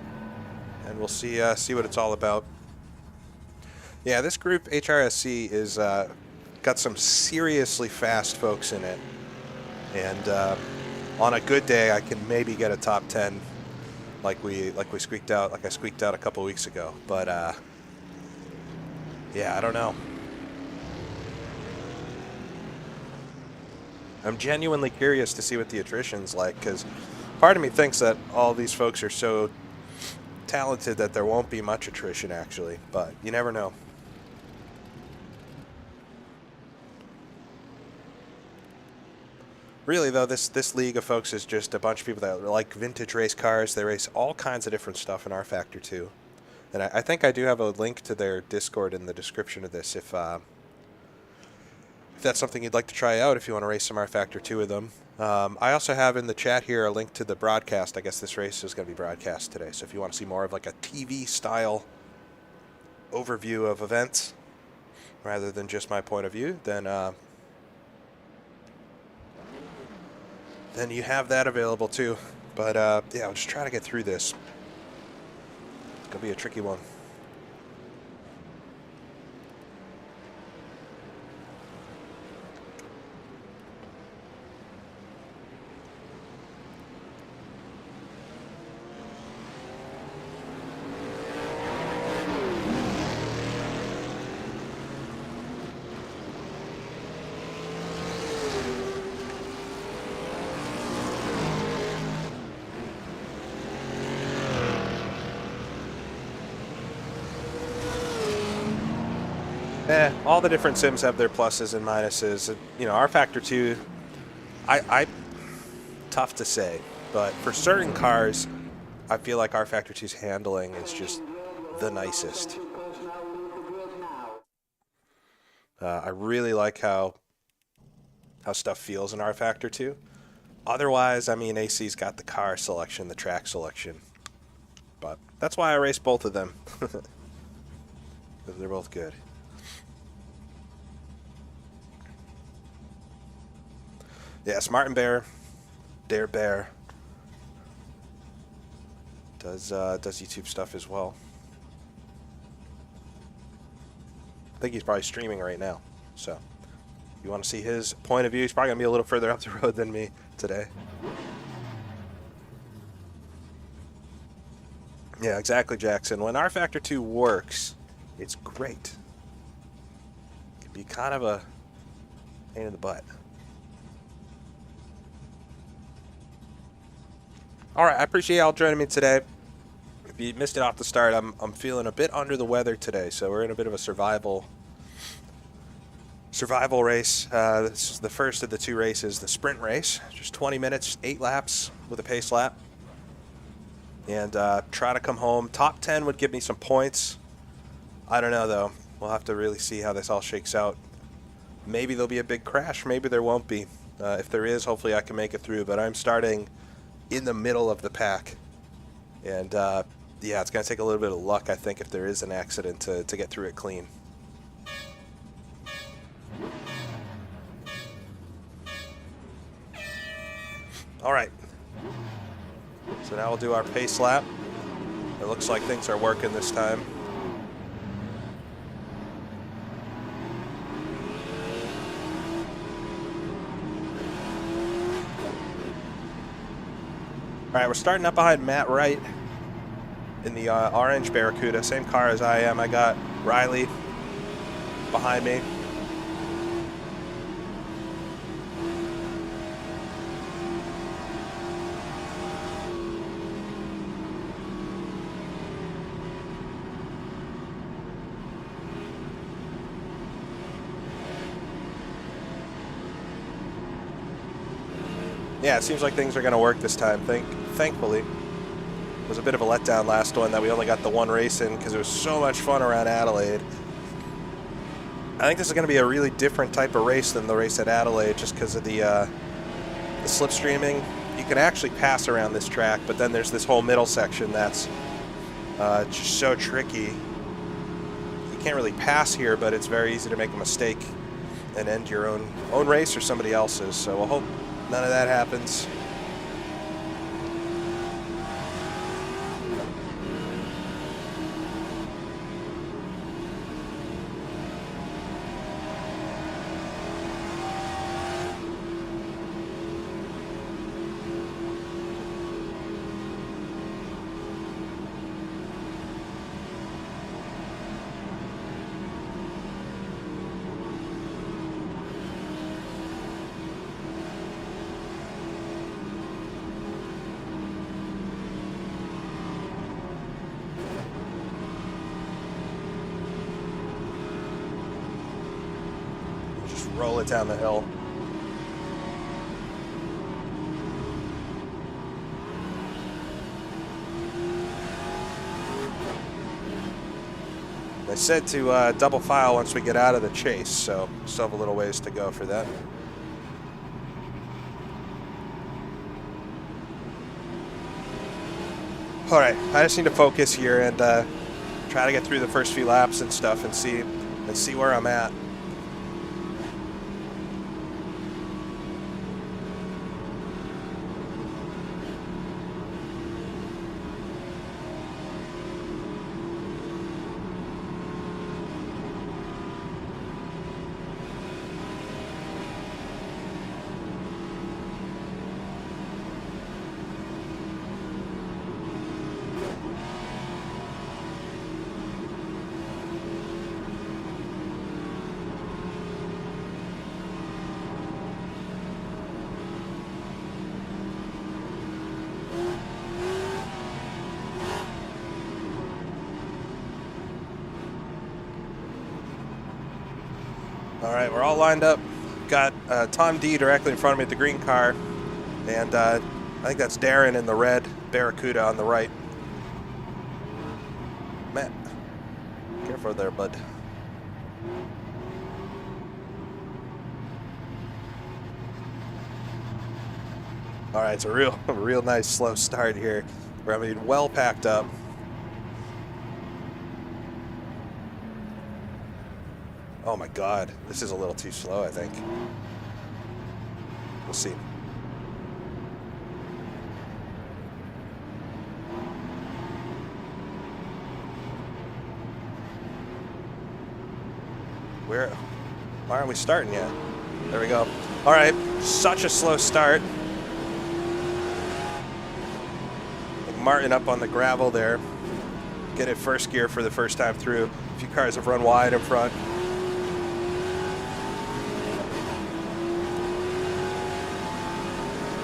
And we'll see what it's all about. Yeah, this group, HRSC, is got some seriously fast folks in it. And on a good day, I can maybe get a top 10 like I squeaked out a couple weeks ago. But yeah, I don't know. I'm genuinely curious to see what the attrition's like, because part of me thinks that all these folks are so talented that there won't be much attrition, actually. But you never know. Really, though, this league of folks is just a bunch of people that like vintage race cars. They race all kinds of different stuff in our Factor 2. And I think I do have a link to their Discord in the description of this if if that's something you'd like to try out, if you want to race some R Factor 2 with them. I also have in the chat here a link to the broadcast. I guess this race is going to be broadcast today. So if you want to see more of like a TV-style overview of events rather than just my point of view, then you have that available too. But yeah, I'll just try to get through this. It's going to be a tricky one. All the different sims have their pluses and minuses. You know, R Factor 2, tough to say, but for certain cars, I feel like R Factor 2's handling is just the nicest. I really like how stuff feels in R Factor 2. Otherwise, I mean, AC's got the car selection, the track selection, but that's why I race both of them. Because they're both good. Yeah, Smart and Bear, Dare Bear, does YouTube stuff as well. I think he's probably streaming right now, so if you want to see his point of view, he's probably going to be a little further up the road than me today. Yeah, exactly, Jackson. When R Factor 2 works, it's great. It can be kind of a pain in the butt. All right, I appreciate y'all joining me today. If you missed it off the start, I'm feeling a bit under the weather today, so we're in a bit of a survival race. This is the first of the two races, the sprint race. Just 20 minutes, 8 laps with a pace lap. And try to come home. Top 10 would give me some points. I don't know, though. We'll have to really see how this all shakes out. Maybe there'll be a big crash. Maybe there won't be. If there is, hopefully I can make it through. But I'm starting in the middle of the pack. And, yeah, it's going to take a little bit of luck, I think, if there is an accident to get through it clean. All right. So now we'll do our pace lap. It looks like things are working this time. All right, we're starting up behind Matt Wright in the orange Barracuda. Same car as I am. I got Riley behind me. Yeah, it seems like things are going to work this time, thankfully. It was a bit of a letdown last one that we only got the one race in because it was so much fun around Adelaide. I think this is going to be a really different type of race than the race at Adelaide just because of the slipstreaming. You can actually pass around this track, but then there's this whole middle section that's just so tricky. You can't really pass here, but it's very easy to make a mistake and end your own race or somebody else's. So we'll hope none of that happens. Roll it down the hill. said to double file once we get out of the chase, so still have a little ways to go for that. All right, I just need to focus here and try to get through the first few laps and stuff and see where I'm at. All right, we're all lined up. Got Tom D directly in front of me at the green car, and I think that's Darren in the red Barracuda on the right. Matt, careful there, bud. All right, it's a real nice slow start here. We're having well packed up. Oh my God, this is a little too slow, I think. We'll see. Why aren't we starting yet? There we go. All right, such a slow start. Martin up on the gravel there. Get it first gear for the first time through. A few cars have run wide in front.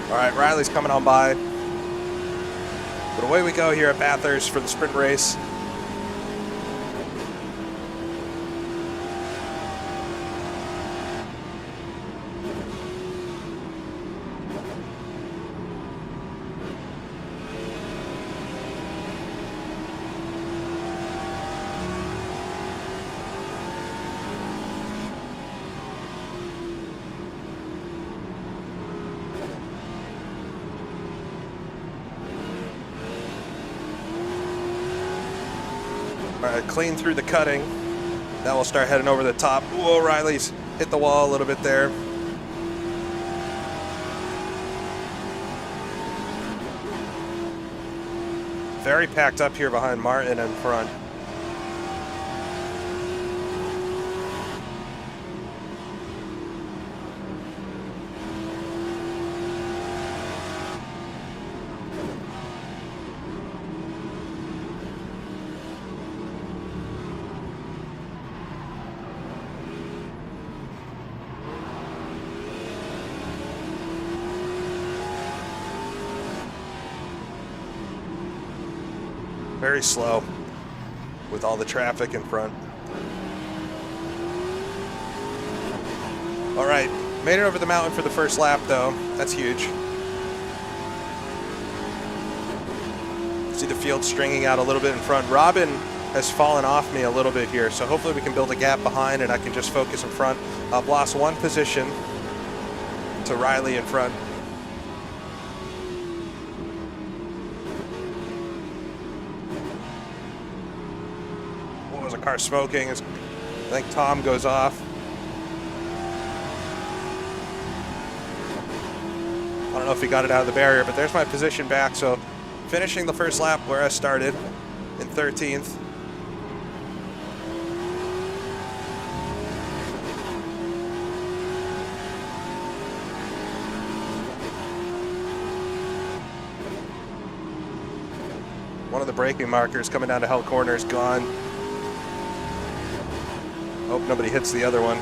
All right, Riley's coming on by. But away we go here at Bathurst for the sprint race. All right, clean through the cutting. Now we'll start heading over the top. Whoa, Riley's hit the wall a little bit there. Very packed up here behind Martin in front. Very slow with all the traffic in front. All right, made it over the mountain for the first lap though. That's huge. See the field stringing out a little bit in front. Robin has fallen off me a little bit here, so hopefully we can build a gap behind and I can just focus in front. I've lost one position to Riley in front. A car smoking. I think Tom goes off. I don't know if he got it out of the barrier, but there's my position back. So finishing the first lap where I started in 13th. One of the braking markers coming down to Hell Corner is gone. Hope nobody hits the other one.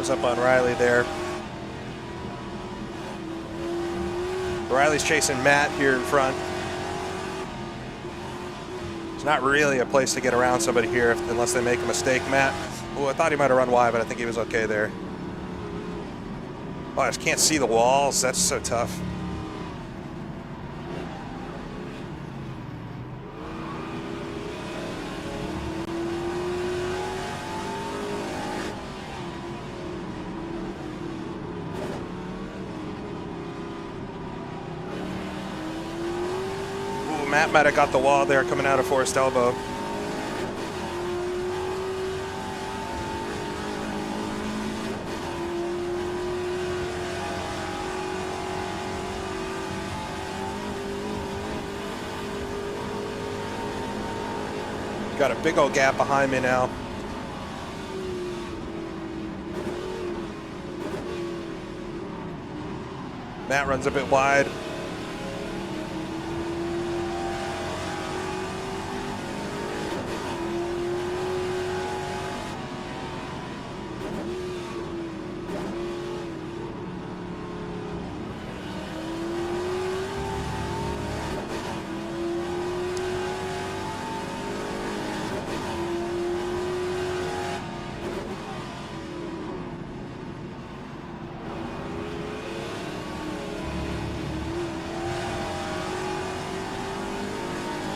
comes up on Riley there. Riley's chasing Matt here in front. It's not really a place to get around somebody here unless they make a mistake. Matt, oh, I thought he might have run wide, but I think he was okay there. Oh, I just can't see the walls. That's so tough. Matt might have got the wall there coming out of Forest Elbow. Got a big old gap behind me now. Matt runs a bit wide.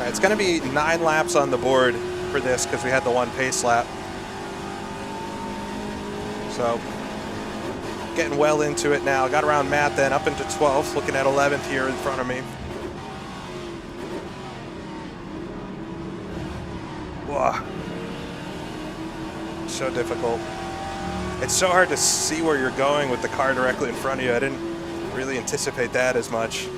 It's going to be 9 laps on the board for this because we had the 1 pace lap. So, getting well into it now. Got around Matt then, up into 12th, looking at 11th here in front of me. Whoa. So difficult. It's so hard to see where you're going with the car directly in front of you. I didn't really anticipate that as much.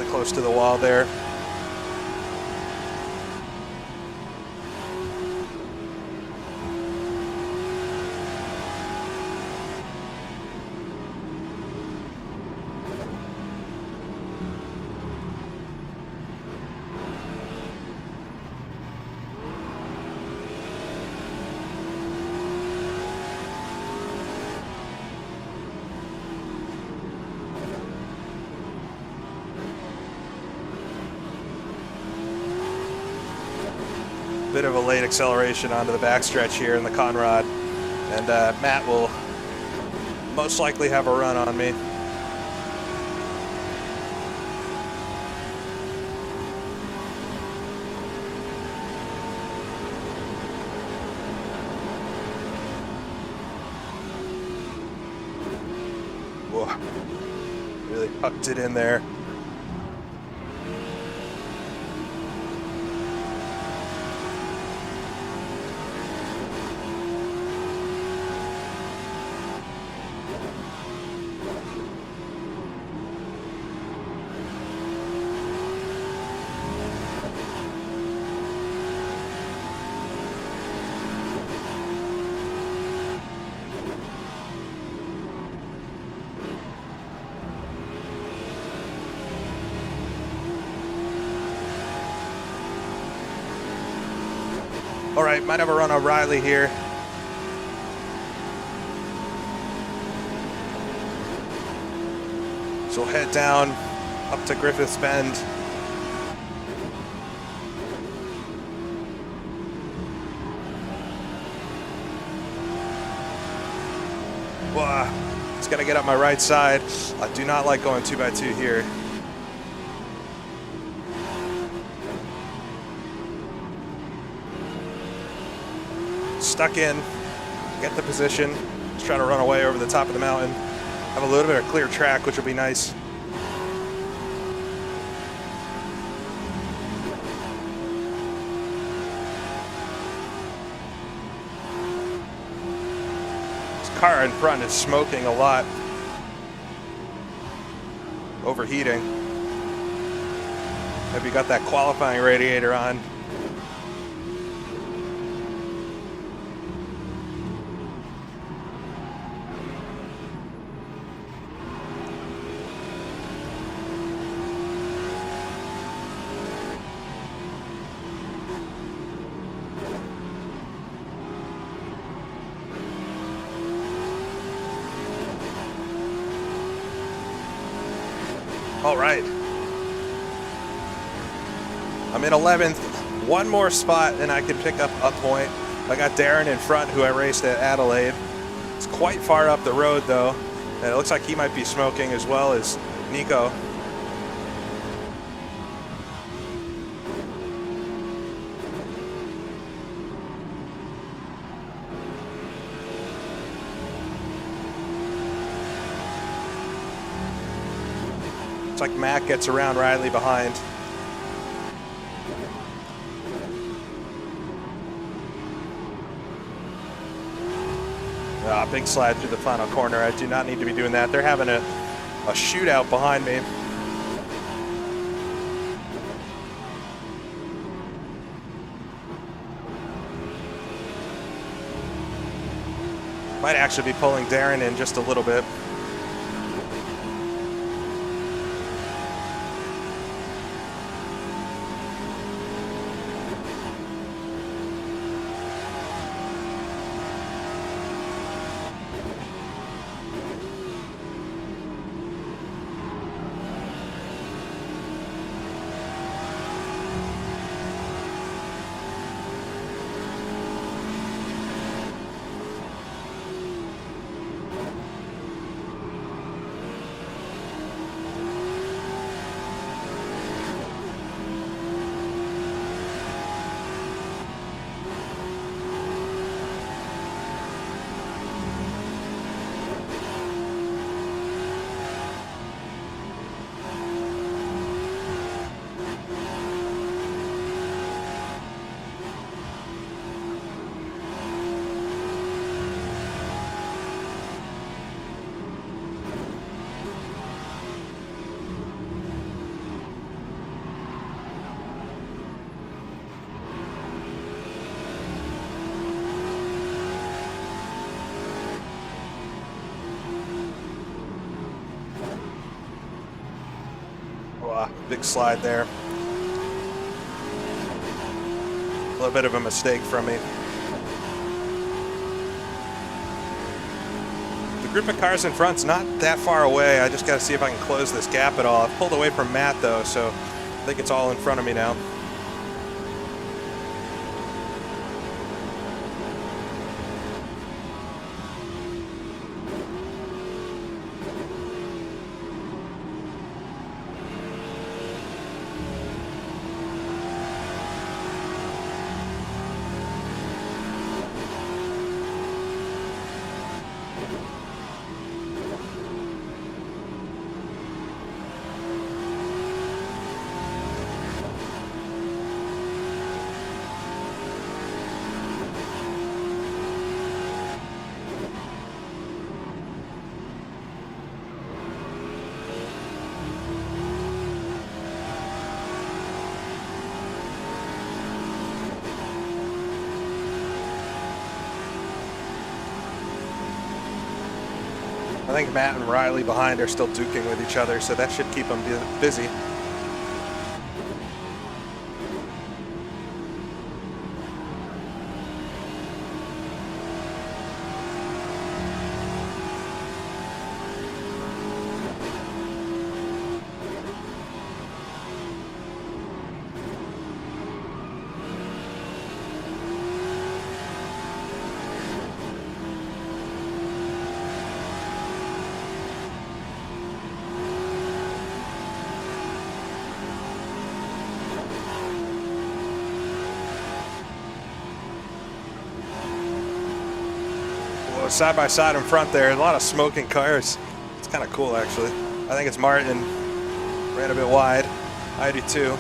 Close to the wall there. Bit of a late acceleration onto the backstretch here in the Conrad, and Matt will most likely have a run on me. Whoa. Really tucked it in there. All right, might have a run on Riley here. So we'll head down up to Griffiths Bend. Wow, it's gonna get up my right side. I do not like going 2x2 here. Stuck in, get the position, just trying to run away over the top of the mountain. Have a little bit of clear track, which will be nice. This car in front is smoking a lot. Overheating. Maybe got that qualifying radiator on. All right. I'm in 11th. One more spot and I can pick up a point. I got Darren in front, who I raced at Adelaide. It's quite far up the road, though. And it looks like he might be smoking as well as Nico. Looks like Matt gets around Riley behind. Big slide through the final corner. I do not need to be doing that. They're having a shootout behind me. Might actually be pulling Darren in just a little bit. Big slide there. A little bit of a mistake from me. The group of cars in front's not that far away. I just got to see if I can close this gap at all. I've pulled away from Matt though, so I think it's all in front of me now. I think Matt and Riley behind are still duking with each other, so that should keep them busy. Side by side in front there, a lot of smoking cars. It's kind of cool actually. I think it's Martin, ran a bit wide. I do too.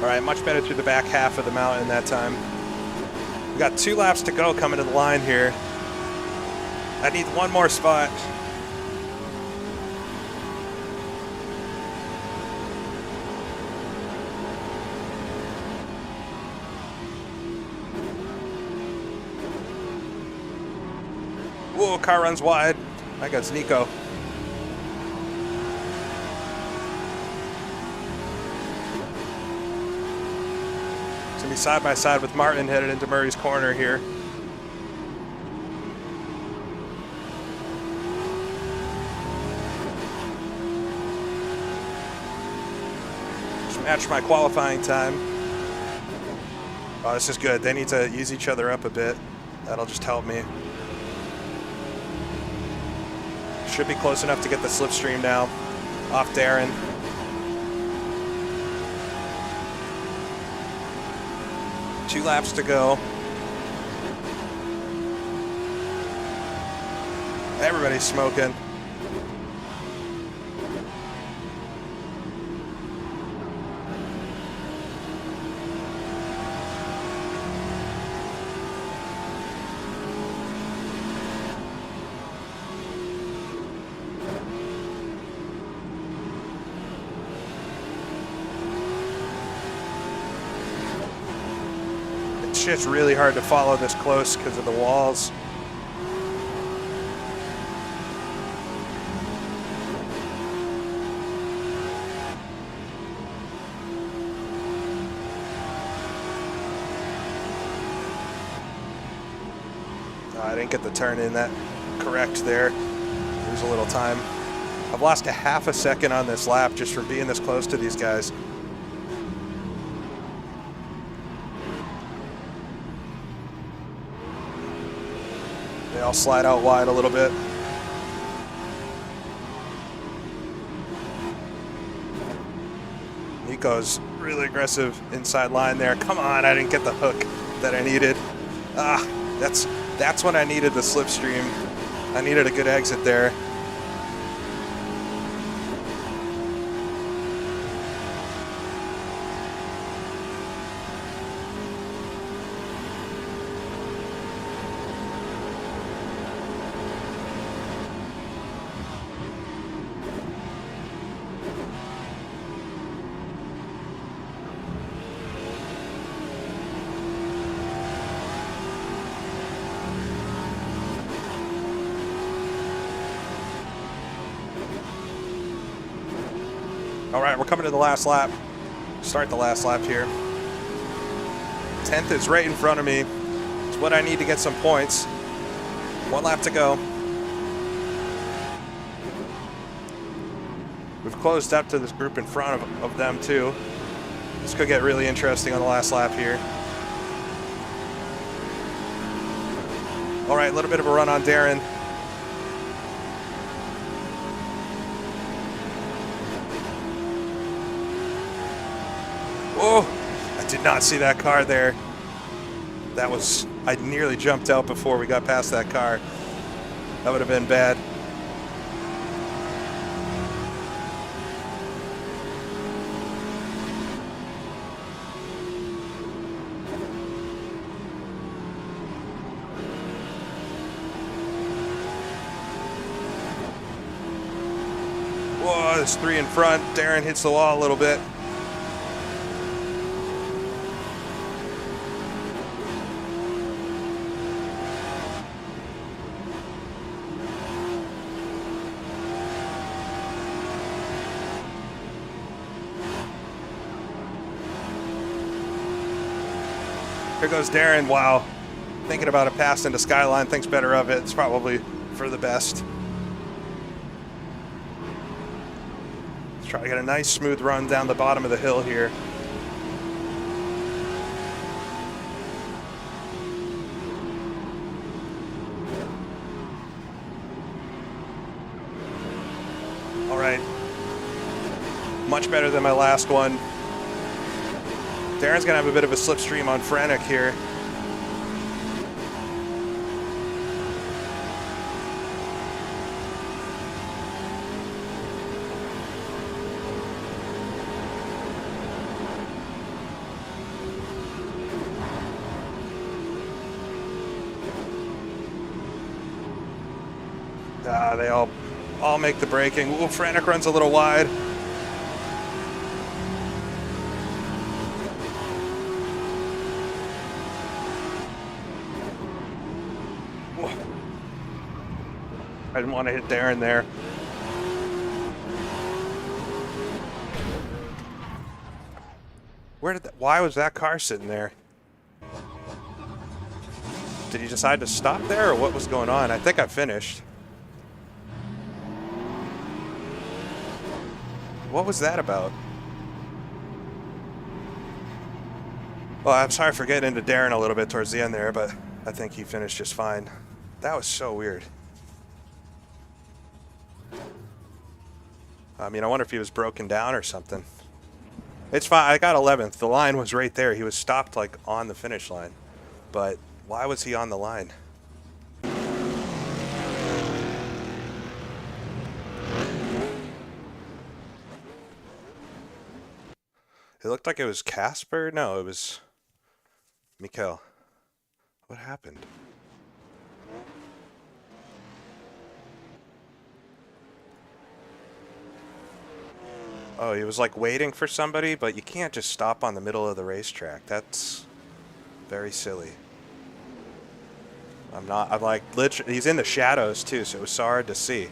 All right, much better through the back half of the mountain that time. We got 2 laps to go coming to the line here. I need one more spot. Whoa, car runs wide. That goes Nico. It's gonna be side by side with Martin headed into Murray's corner here. Just match my qualifying time. Oh, this is good. They need to use each other up a bit. That'll just help me. Should be close enough to get the slipstream now. Off Darren. Two laps to go. Everybody's smoking. Shit's really hard to follow this close because of the walls. I didn't get the turn in that correct there. Lose a little time. I've lost a half a second on this lap just from being this close to these guys. They all slide out wide a little bit. Nico's really aggressive inside line there. Come on, I didn't get the hook that I needed. Ah, that's when I needed the slipstream. I needed a good exit there. All right, we're coming to the last lap. Start the last lap here. 10th is right in front of me. It's what I need to get some points. One lap to go. We've closed up to this group in front of them too. This could get really interesting on the last lap here. All right, a little bit of a run on Darren. Whoa, I did not see that car there. I nearly jumped out before we got past that car. That would have been bad. Whoa, there's three in front. Darren hits the wall a little bit. Here goes Darren. Wow. Thinking about a pass into Skyline, thinks better of it. It's probably for the best. Let's try to get a nice smooth run down the bottom of the hill here. All right. Much better than my last one. Darren's gonna have a bit of a slipstream on Frantic here. They all make the braking. Ooh, Frantic runs a little wide. didn't want to hit Darren there. Why was that car sitting there? Did he decide to stop there, or what was going on? I think I finished. What was that about? Well, I'm sorry for getting into Darren a little bit towards the end there, but I think he finished just fine. That was so weird. I mean, I wonder if he was broken down or something. It's fine. I got 11th. The line was right there. He was stopped, like, on the finish line. But why was he on the line? It looked like it was Casper. No, it was Mikkel. What happened? Oh, he was like waiting for somebody, but you can't just stop on the middle of the racetrack. That's very silly. I'm like, literally, he's in the shadows too, so it was so hard to see.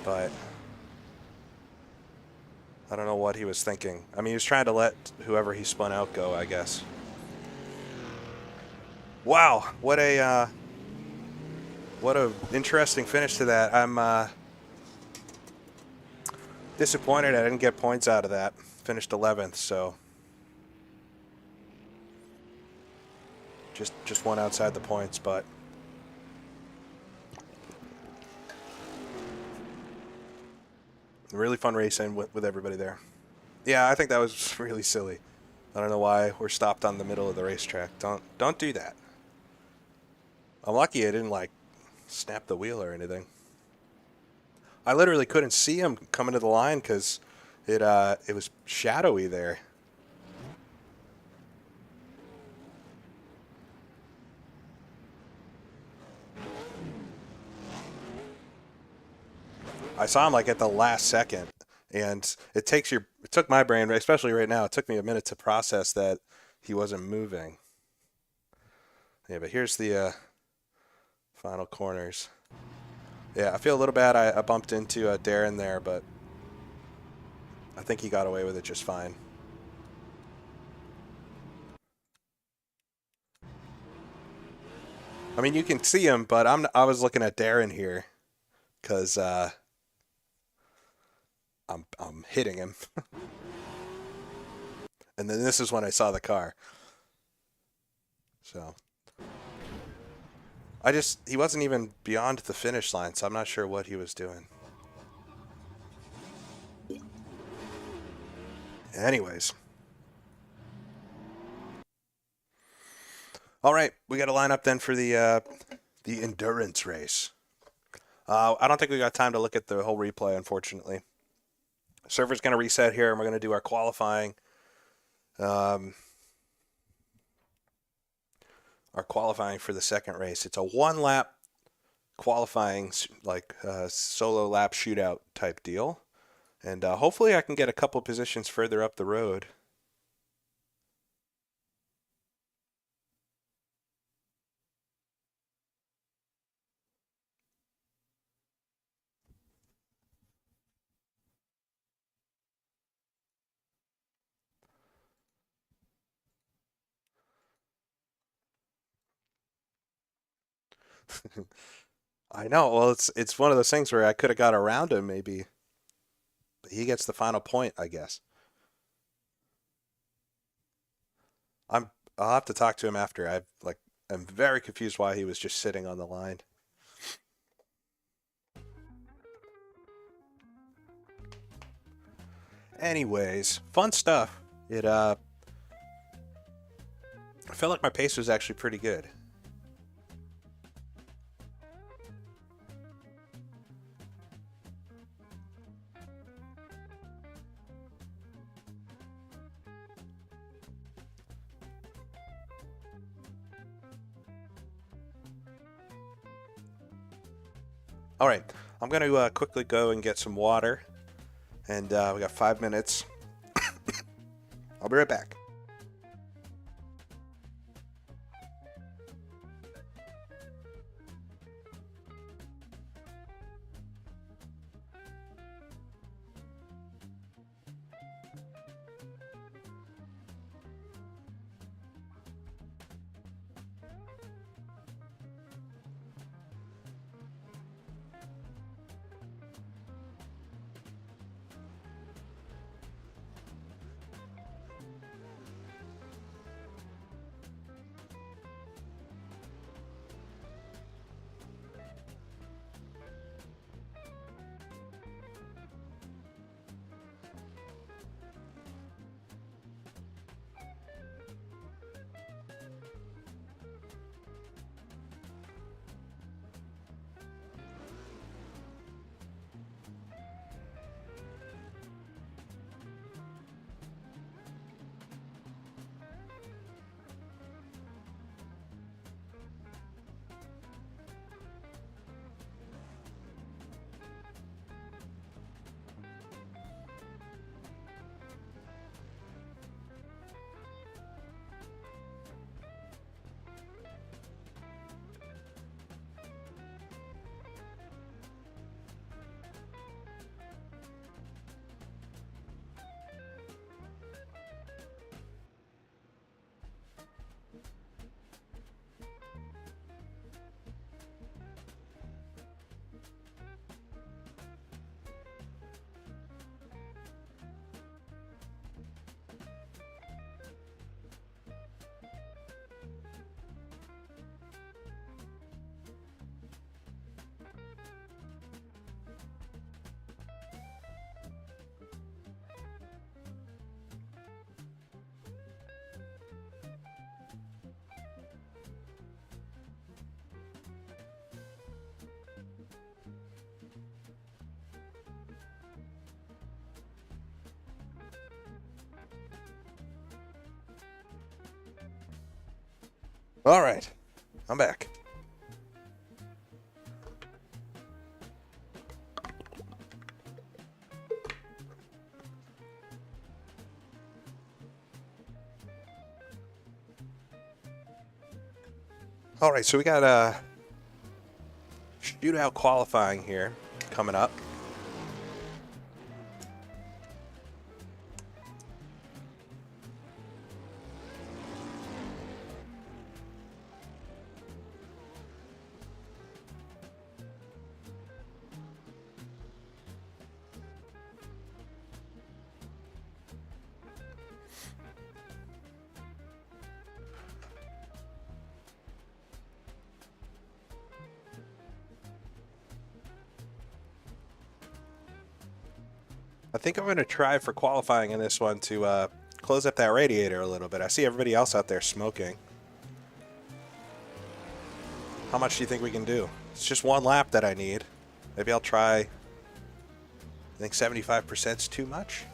But I don't know what he was thinking. I mean, he was trying to let whoever he spun out go, I guess. Wow, what a interesting finish to that. I'm disappointed I didn't get points out of that. Finished 11th, so just one outside the points, but really fun racing with everybody there. Yeah, I think that was really silly. I don't know why we're stopped on the middle of the racetrack. Don't do that. I'm lucky I didn't like snap the wheel or anything. I literally couldn't see him coming to the line because it was shadowy there. I saw him like at the last second, and it took my brain, especially right now, it took me a minute to process that he wasn't moving. Yeah, but here's the final corners. Yeah, I feel a little bad I bumped into Darren there, but I think he got away with it just fine. I mean, you can see him, but I was looking at Darren here because I'm hitting him. And then this is when I saw the car. So he wasn't even beyond the finish line, so I'm not sure what he was doing. Anyways. All right, we got to line up then for the endurance race. I don't think we got time to look at the whole replay, unfortunately. Server's going to reset here, and we're going to do our qualifying. Our qualifying for the second race. It's a one-lap qualifying, like solo lap shootout type deal. And hopefully I can get a couple positions further up the road. I know. Well, it's one of those things where I could have got around him maybe. But he gets the final point, I guess. I'll have to talk to him after. I'm very confused why he was just sitting on the line. Anyways, fun stuff. I felt like my pace was actually pretty good. All right, I'm going to quickly go and get some water, and we got 5 minutes. I'll be right back. All right, I'm back. All right, so we got shootout qualifying here coming up. I think I'm going to try for qualifying in this one to close up that radiator a little bit. I see everybody else out there smoking. How much do you think we can do? It's just one lap that I need. Maybe I'll try. I think 75% is too much.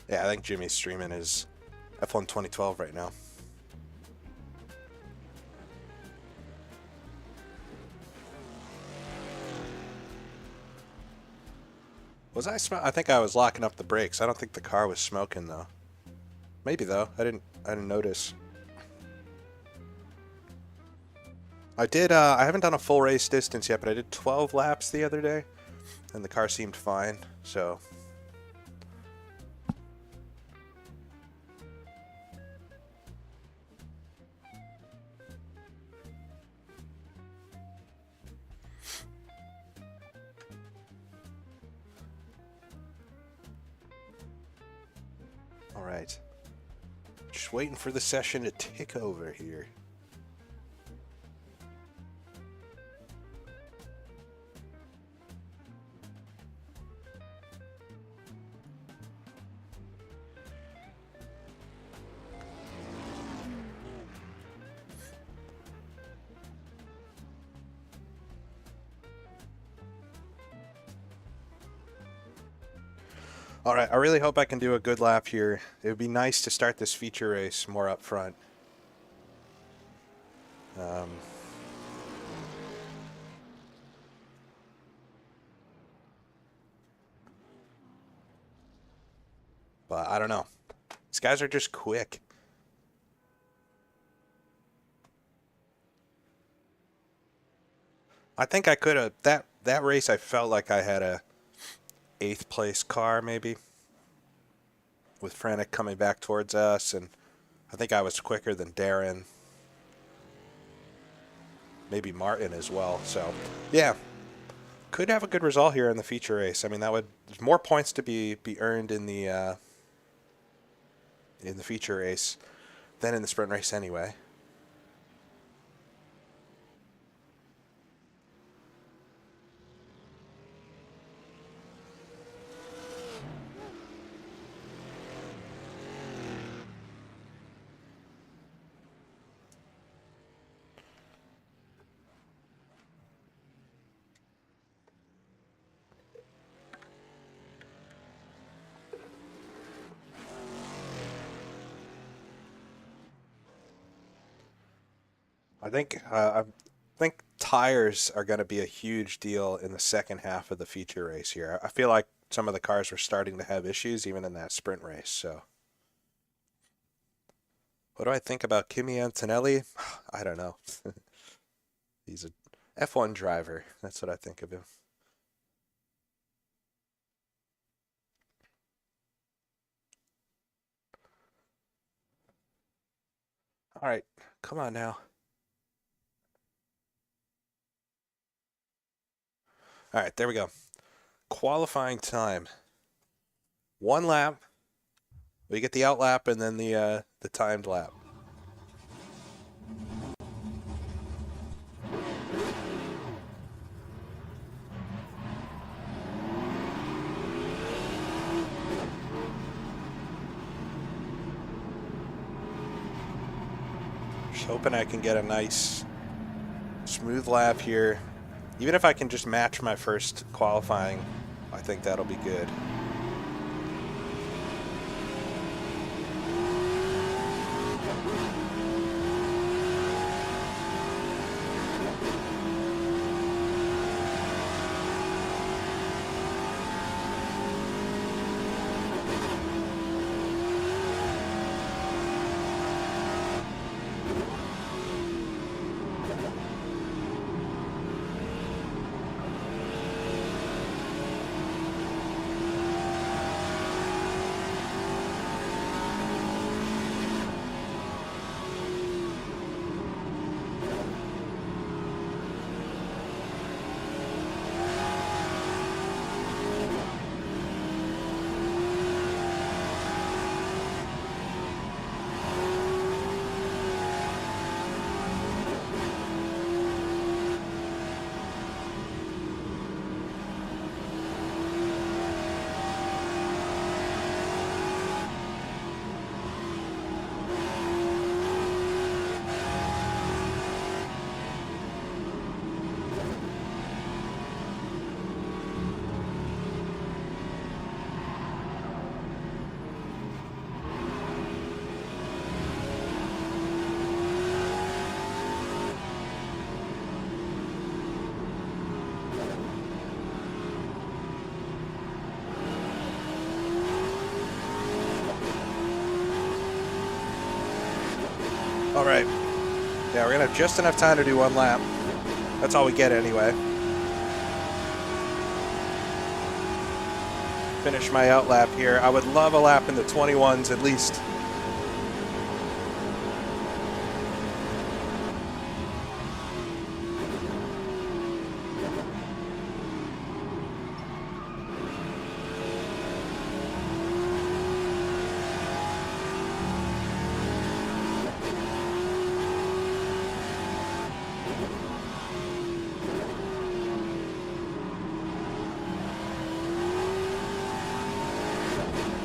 Yeah, I think Jimmy's streaming his F1 2012 right now. Was I I think I was locking up the brakes. I don't think the car was smoking though. Maybe though. I didn't notice. I did I haven't done a full race distance yet, but I did 12 laps the other day and the car seemed fine. So all right. Just waiting for the session to tick over here. All right, I really hope I can do a good lap here. It would be nice to start this feature race more up front. But I don't know. These guys are just quick. I think I could have that race. I felt like I had a 8th place car maybe with Frantic coming back towards us, and I think I was quicker than Darren, maybe Martin as well. So yeah, could have a good result here in the feature race. I mean, there's more points to be earned in the feature race than in the sprint race anyway. I think tires are going to be a huge deal in the second half of the feature race here. I feel like some of the cars were starting to have issues even in that sprint race. So, what do I think about Kimi Antonelli? I don't know. He's a F1 driver. That's what I think of him. All right, come on now. All right, there we go. Qualifying time. 1 lap. We get the out lap and then the timed lap. Just hoping I can get a nice smooth lap here. Even if I can just match my first qualifying, I think that'll be good. All right. Yeah, we're going to have just enough time to do one lap. That's all we get anyway. Finish my out lap here. I would love a lap in the 21s at least.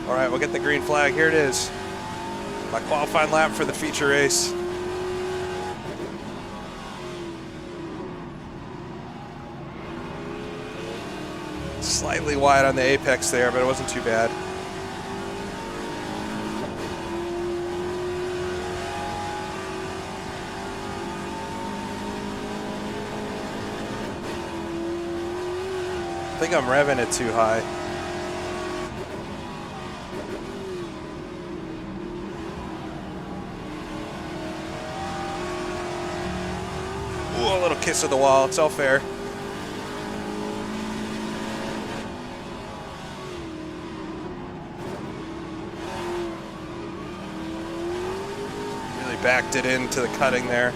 All right, we'll get the green flag. Here it is. My qualifying lap for the feature race. Slightly wide on the apex there, but it wasn't too bad. I think I'm revving it too high. Ooh, a little kiss of the wall. It's all fair. Really backed it into the cutting there.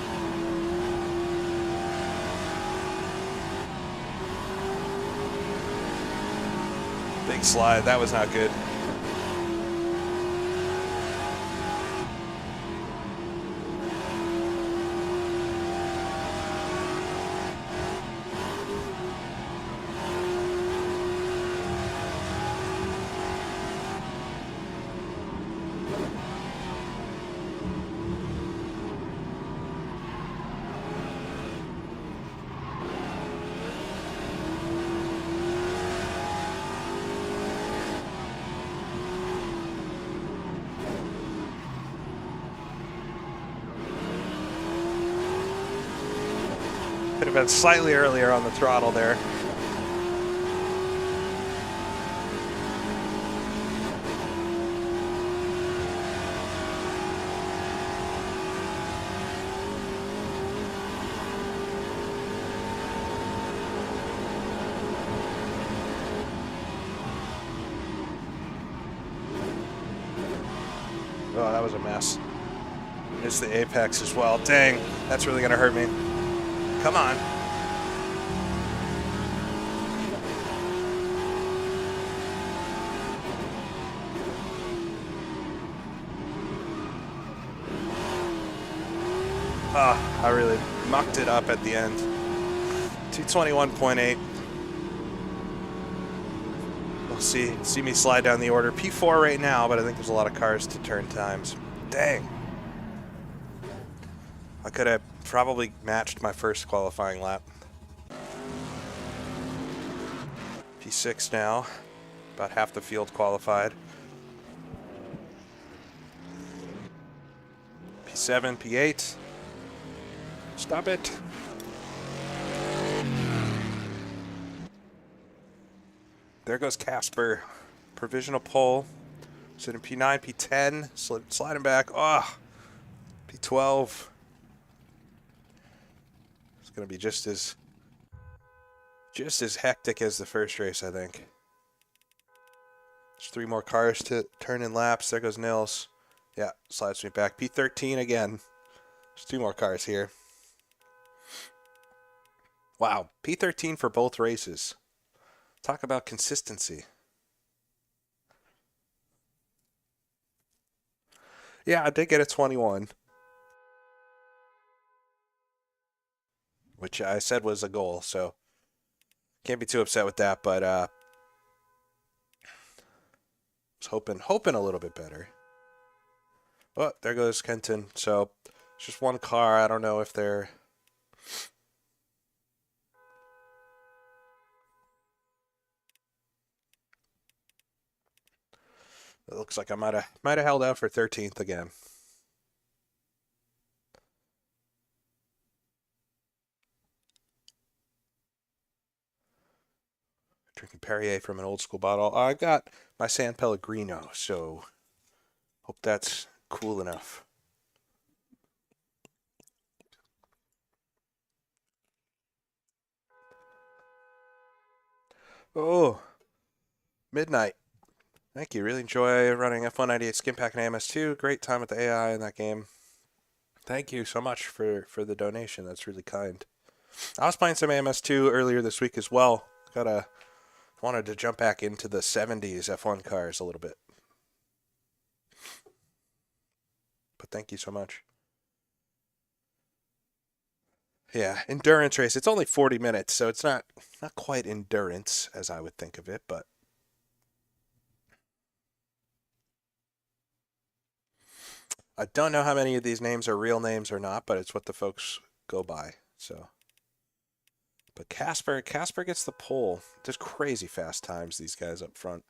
Big slide. That was not good. Could have been slightly earlier on the throttle there. Oh, that was a mess. Missed the apex as well. Dang, that's really gonna hurt me. Come on. I really mucked it up at the end. 221.8. We'll see me slide down the order. P4 right now, but I think there's a lot of cars to turn times. Dang. I could have probably matched my first qualifying lap. P6 now. About half the field qualified. P7, P8. Stop it. There goes Casper. Provisional pole. Sitting P9, P10. Sliding back. Oh, P12. It's going to be just as hectic as the first race, I think. There's 3 more cars to turn in laps. There goes Nils. Yeah, slides me back. P13 again. There's 2 more cars here. Wow, P13 for both races. Talk about consistency. Yeah, I did get a 21. Which I said was a goal, so can't be too upset with that, but was hoping a little bit better. Oh, there goes Kenton. So it's just 1 car. I don't know if they're it looks like I might have held out for 13th again. Drinking Perrier from an old school bottle. I got my San Pellegrino, so hope that's cool enough. Oh, midnight. Thank you. Really enjoy running F198 Skin Pack and AMS2. Great time with the AI in that game. Thank you so much for the donation. That's really kind. I was playing some AMS2 earlier this week as well. Wanted to jump back into the 70s F1 cars a little bit. But thank you so much. Yeah, endurance race. It's only 40 minutes, so it's not quite endurance as I would think of it, but I don't know how many of these names are real names or not, but it's what the folks go by. So, but Casper gets the pole. Just crazy fast times, these guys up front.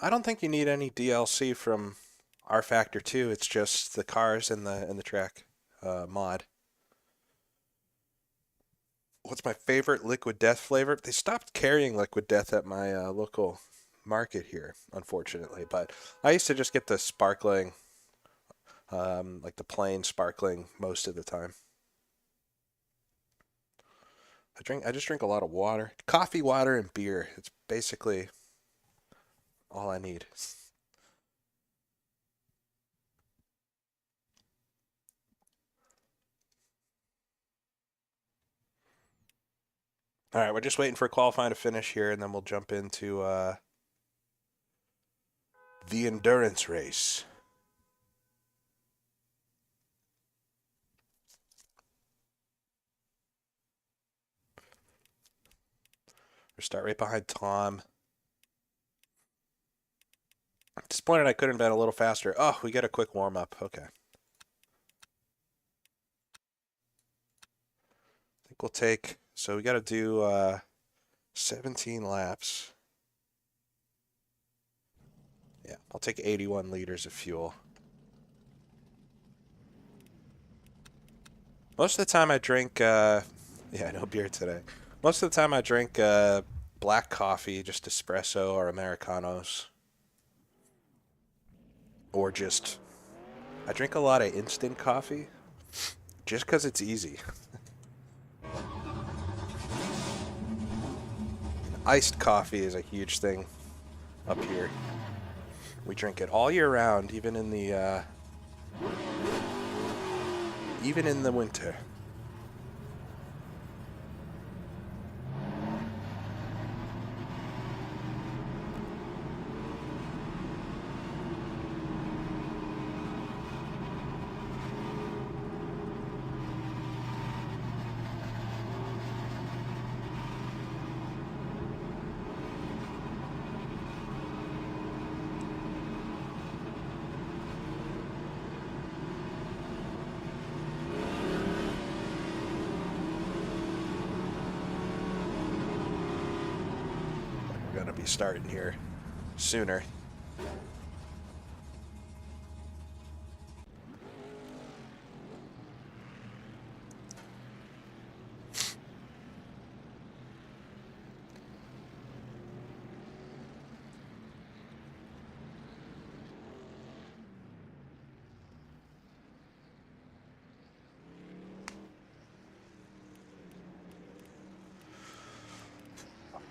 I don't think you need any DLC from R Factor 2. It's just the cars and the track mod. What's my favorite Liquid Death flavor? They stopped carrying Liquid Death at my local market here, unfortunately. But I used to just get the sparkling, like the plain sparkling most of the time. I just drink a lot of water. Coffee, water, and beer. It's basically all I need. All right, we're just waiting for qualifying to finish here, and then we'll jump into the endurance race. We start right behind Tom. Disappointed I couldn't have been a little faster. Oh, we get a quick warm-up. Okay. I think we'll take... So we got to do 17 laps. Yeah, I'll take 81 liters of fuel. Most of the time I drink... yeah, no beer today. Most of the time I drink black coffee, just espresso or Americanos. Or just... I drink a lot of instant coffee just because it's easy. Iced coffee is a huge thing up here. We drink it all year round, even in the winter. to be starting here sooner.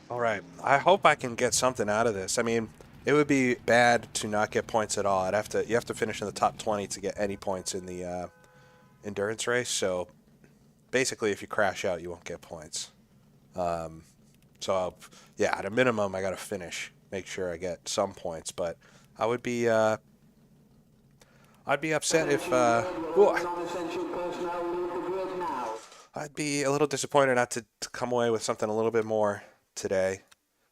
All right. I hope I can get something out of this. I mean, it would be bad to not get points at all. You have to finish in the top 20 to get any points in the endurance race. Basically, if you crash out, you won't get points. Yeah, at a minimum, I got to finish, make sure I get some points. But I would be, I'd be upset if, I'd be a little disappointed not to come away with something a little bit more today.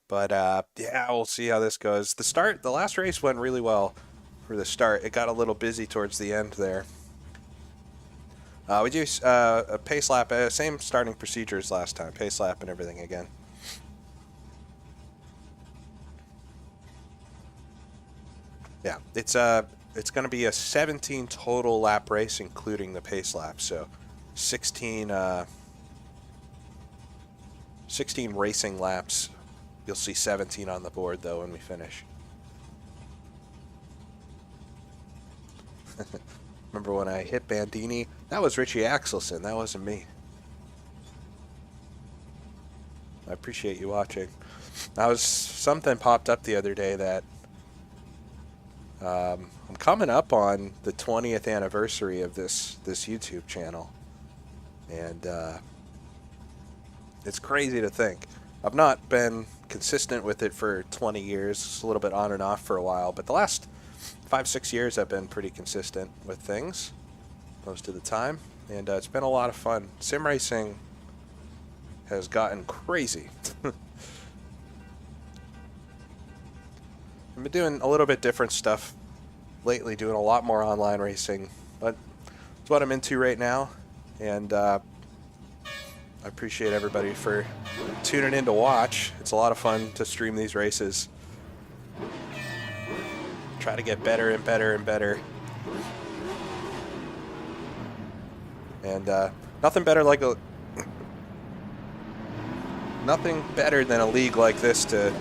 But yeah, we'll see how this goes. The last race went really well for the start. It got a little busy towards the end there. We do a pace lap, same starting procedures last time, pace lap and everything again. Yeah, it's going to be a 17 total lap race, including the pace lap. So 16 racing laps. You'll see 17 on the board, though, when we finish. Remember when I hit Bandini? That was Richie Axelson. That wasn't me. I appreciate you watching. Something popped up the other day that I'm coming up on the 20th anniversary of this YouTube channel. And it's crazy to think. I've not been consistent with it for 20 years. It's a little bit on and off for a while, but the last 5-6 years I've been pretty consistent with things most of the time, and it's been a lot of fun. Sim racing has gotten crazy. I've been doing a little bit different stuff lately, doing a lot more online racing, but it's what I'm into right now, and I appreciate everybody for tuning in to watch. It's a lot of fun to stream these races. Try to get better and better and better. And nothing better than a league like this to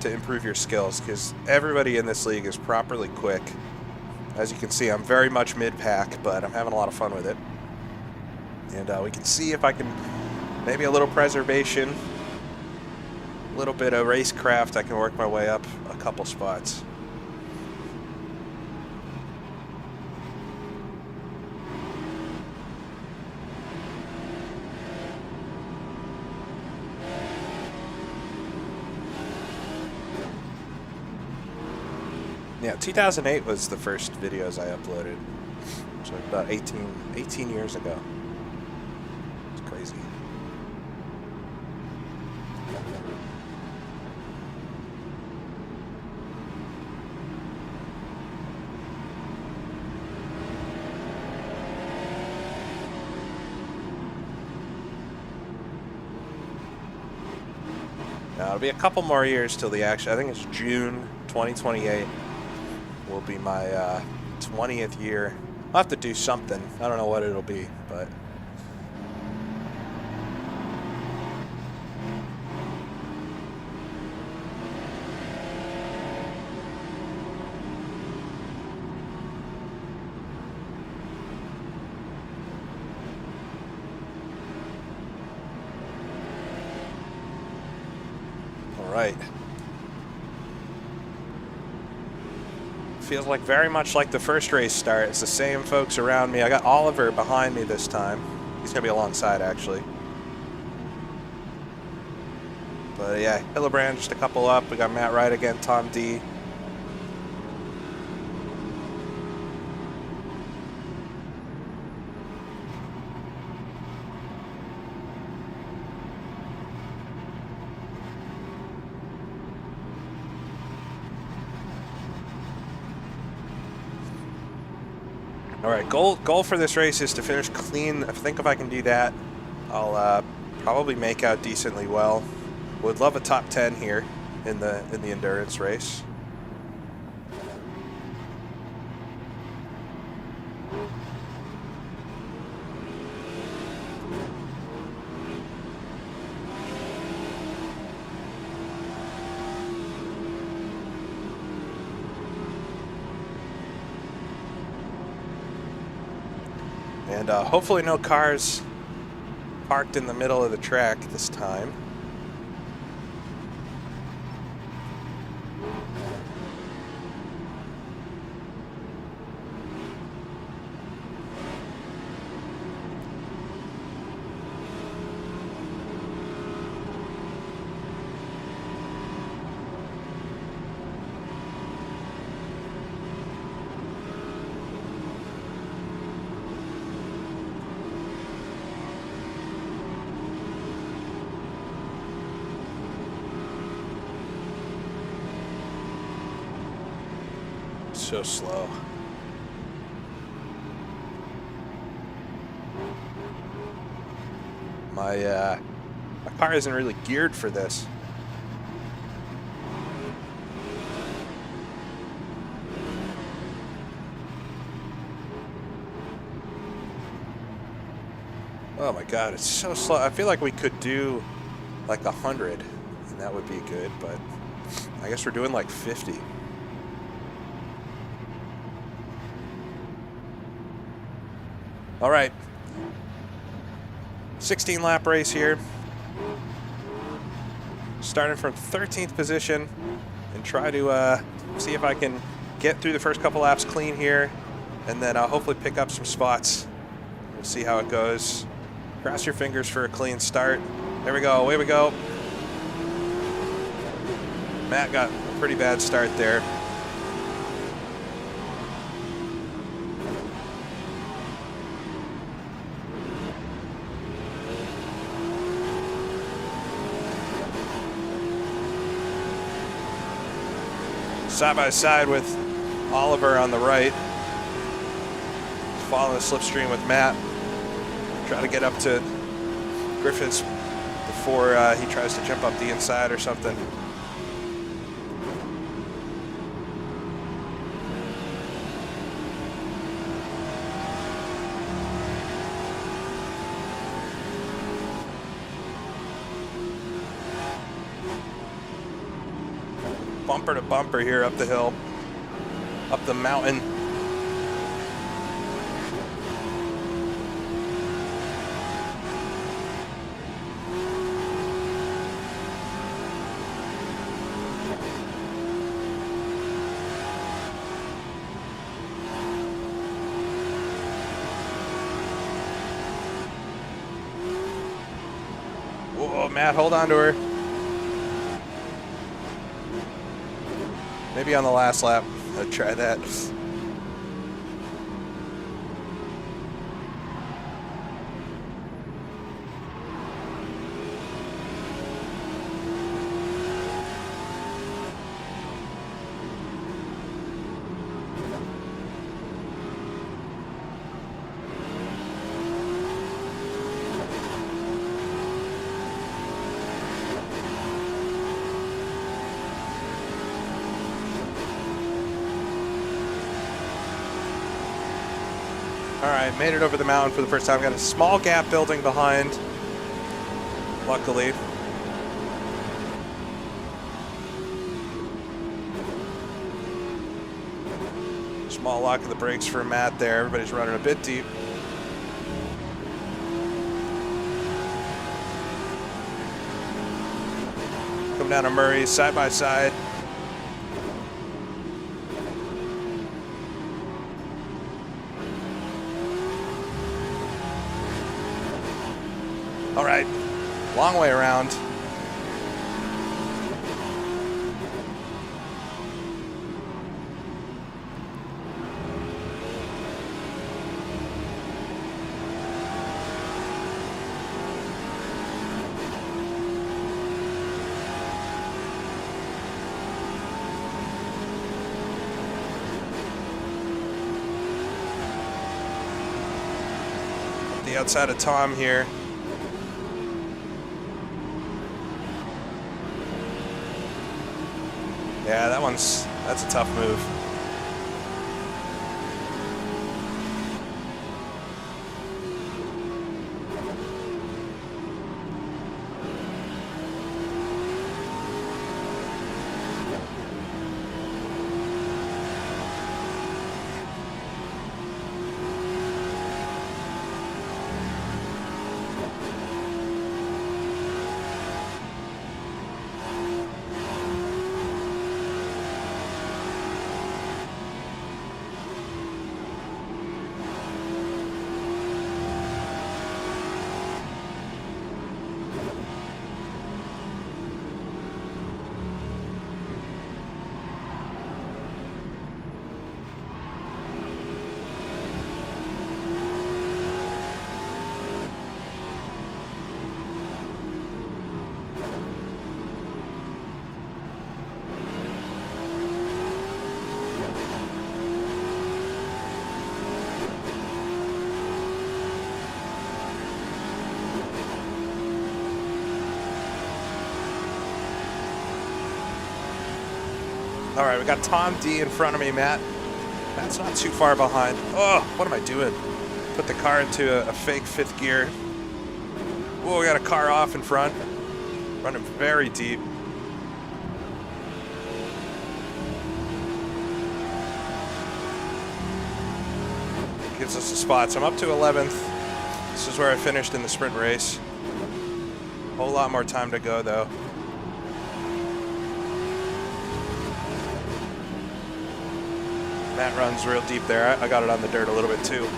improve your skills, because everybody in this league is properly quick. As you can see, I'm very much mid-pack, but I'm having a lot of fun with it. And we can see if I can, maybe a little preservation, a little bit of racecraft, I can work my way up a couple spots. Yeah, 2008 was the first videos I uploaded, so about 18 years ago. It's crazy. Now, it'll be a couple more years till the action. I think it's June 2028. Will be my 20th year. I'll have to do something. I don't know what it'll be, but all right. Feels like very much like the first race start. It's the same folks around me. I got Oliver behind me this time. He's gonna be alongside, actually. But yeah, Hillebrand just a couple up. We got Matt Wright again, Tom D. All right, goal for this race is to finish clean. I think if I can do that, I'll probably make out decently well. Would love a top 10 here. in the endurance race. And hopefully no cars parked in the middle of the track this time. So slow. My car isn't really geared for this. Oh my god, it's so slow. I feel like we could do like 100 and that would be good, but I guess we're doing like 50. All right, 16 lap race here. Starting from 13th position and try to see if I can get through the first couple laps clean here, and then I'll hopefully pick up some spots. We'll see how it goes. Cross your fingers for a clean start. There we go, away we go. Matt got a pretty bad start there. Side by side with Oliver on the right. Following the slipstream with Matt. Try to get up to Griffiths before he tries to jump up the inside or something. Bumper to bumper here up the hill, up the mountain. Whoa, Matt, hold on to her. Maybe on the last lap, I'd try that. All right, made it over the mountain for the first time. Got a small gap building behind, luckily. Small lock of the brakes for Matt there. Everybody's running a bit deep. Come down to Murray, side by side. All right, long way around. The outside of Tom here. Yeah, that's a tough move. All right, we got Tom D in front of me, Matt. That's not too far behind. Oh, what am I doing? Put the car into a fake 5th gear. Whoa, we got a car off in front. Running very deep. Gives us a spot. So I'm up to 11th. This is where I finished in the sprint race. Whole lot more time to go, though. Matt runs real deep there. I got it on the dirt a little bit too.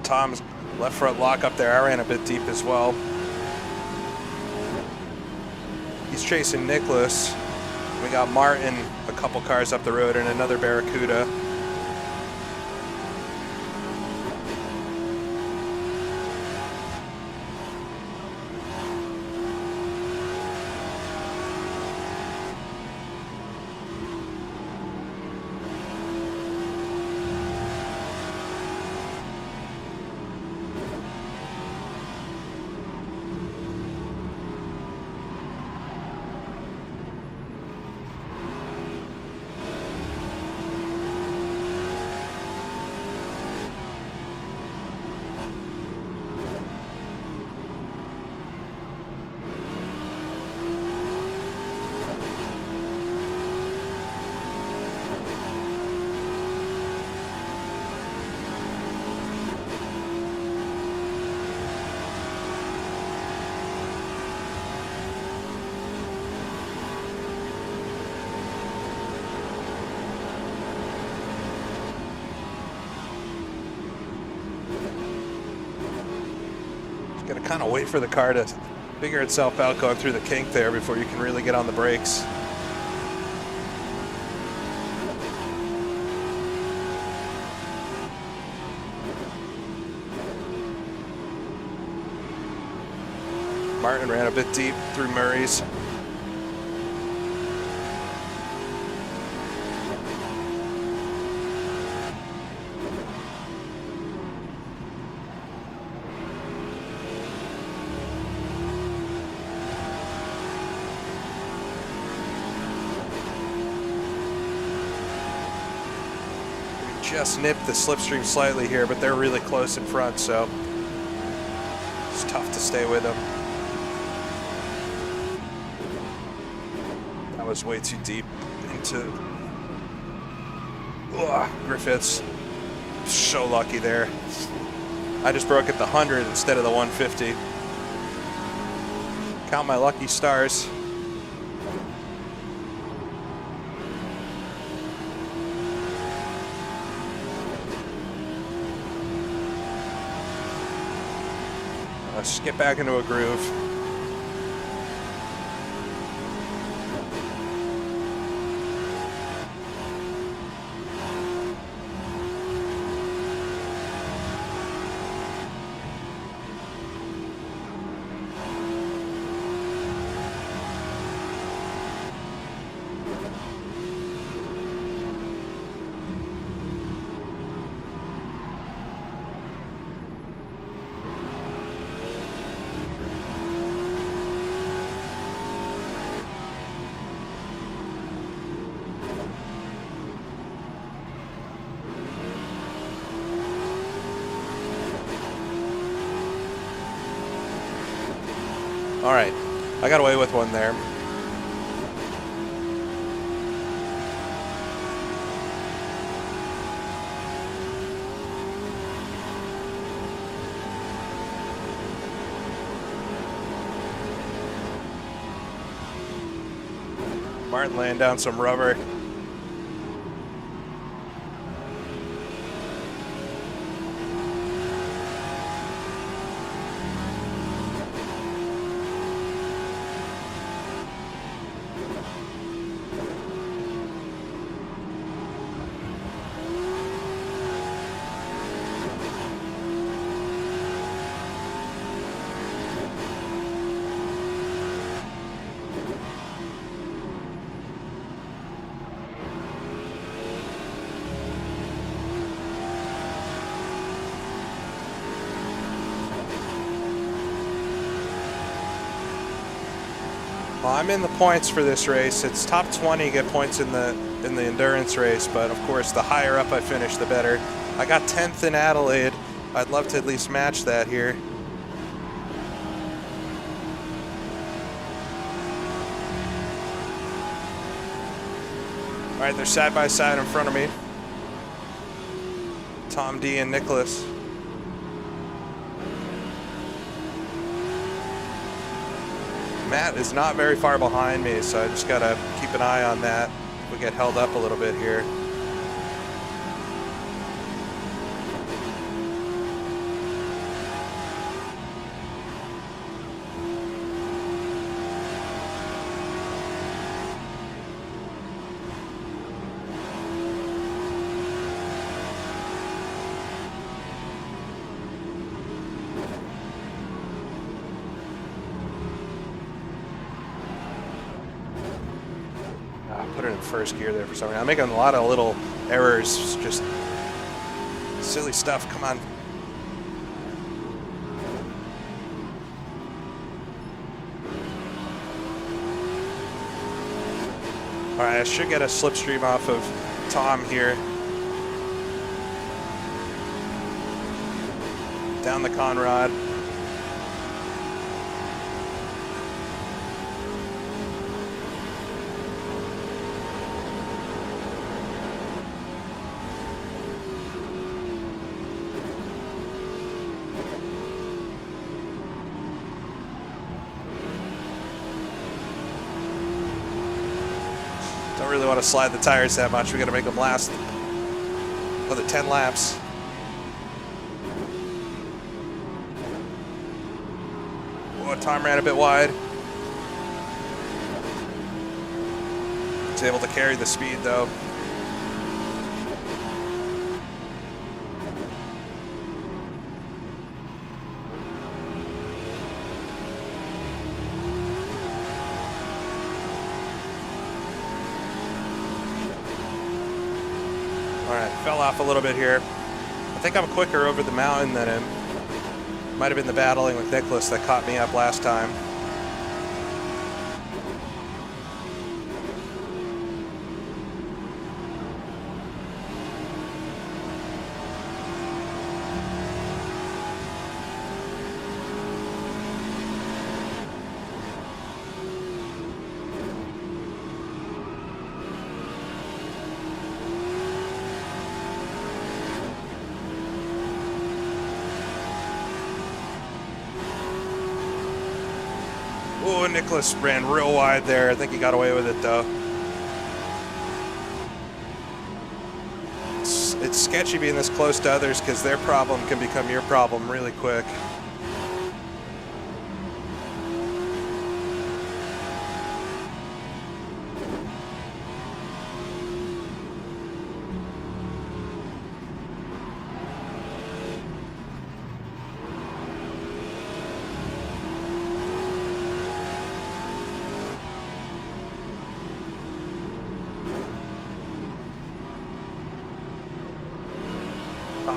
Tom's left front lock up there. I ran a bit deep as well. He's chasing Nicholas. We got Martin a couple cars up the road and another Barracuda. Gotta kind of wait for the car to figure itself out going through the kink there before you can really get on the brakes. Martin ran a bit deep through Murray's. Just nipped the slipstream slightly here, but they're really close in front, so it's tough to stay with them. That was way too deep into Griffiths. So lucky there. I just broke at the 100 instead of the 150. Count my lucky stars. Let's get back into a groove. All right, I got away with one there. Martin laying down some rubber. Well, I'm in the points for this race. It's top 20 get points in the endurance race, but of course the higher up I finish, the better. I got 10th in Adelaide. I'd love to at least match that here. All right, they're side by side in front of me. Tom D and Nicholas. Matt is not very far behind me, so I just gotta keep an eye on that. We get held up a little bit here. Put it in first gear there for some reason. I'm making a lot of little errors, just silly stuff. Come on. All right, I should get a slipstream off of Tom here. Down the Conrod. Don't really want to slide the tires that much. We got to make them last another 10 laps. Oh, Tom ran a bit wide. He's able to carry the speed though. Fell off a little bit here. I think I'm quicker over the mountain than him. Might have been the battling with Nicholas that caught me up last time. Oh, Nicholas ran real wide there. I think he got away with it though. It's sketchy being this close to others because their problem can become your problem really quick.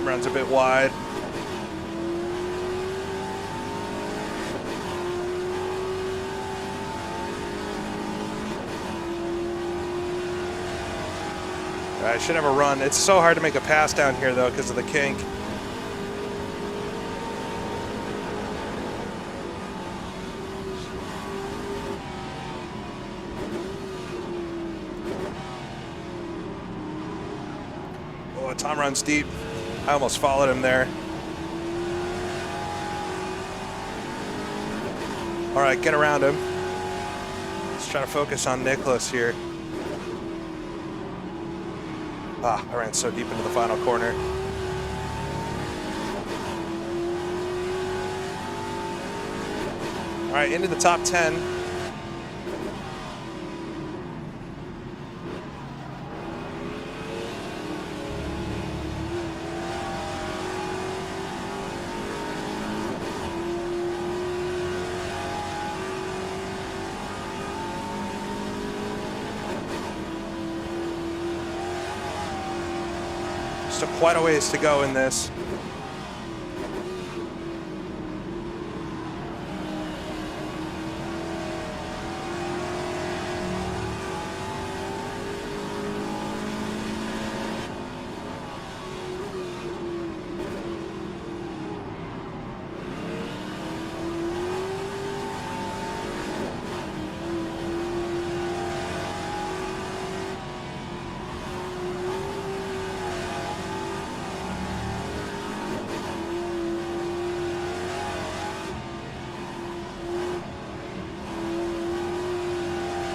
runs a bit wide. I should have a run. It's so hard to make a pass down here, though, because of the kink. Oh, Tom runs deep. I almost followed him there. All right, get around him. Let's try to focus on Nicholas here. Ah, I ran so deep into the final corner. All right, into the top 10. Still quite a ways to go in this.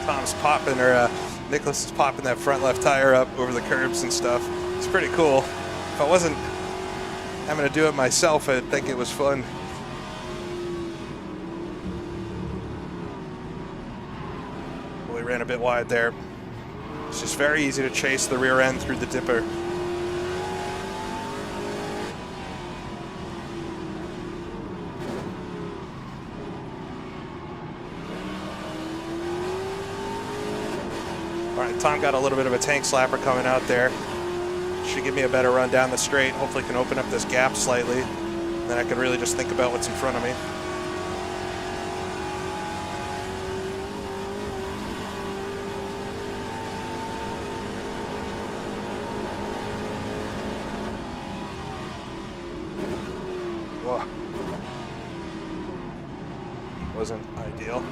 Tom's popping, or Nicholas is popping that front left tire up over the curbs and stuff. It's pretty cool. If I wasn't having to do it myself, I'd think it was fun. Well, we ran a bit wide there. It's just very easy to chase the rear end through the dipper. Tom got a little bit of a tank slapper coming out there. Should give me a better run down the straight. Hopefully can open up this gap slightly. Then I can really just think about what's in front of me. Whoa. Wasn't ideal.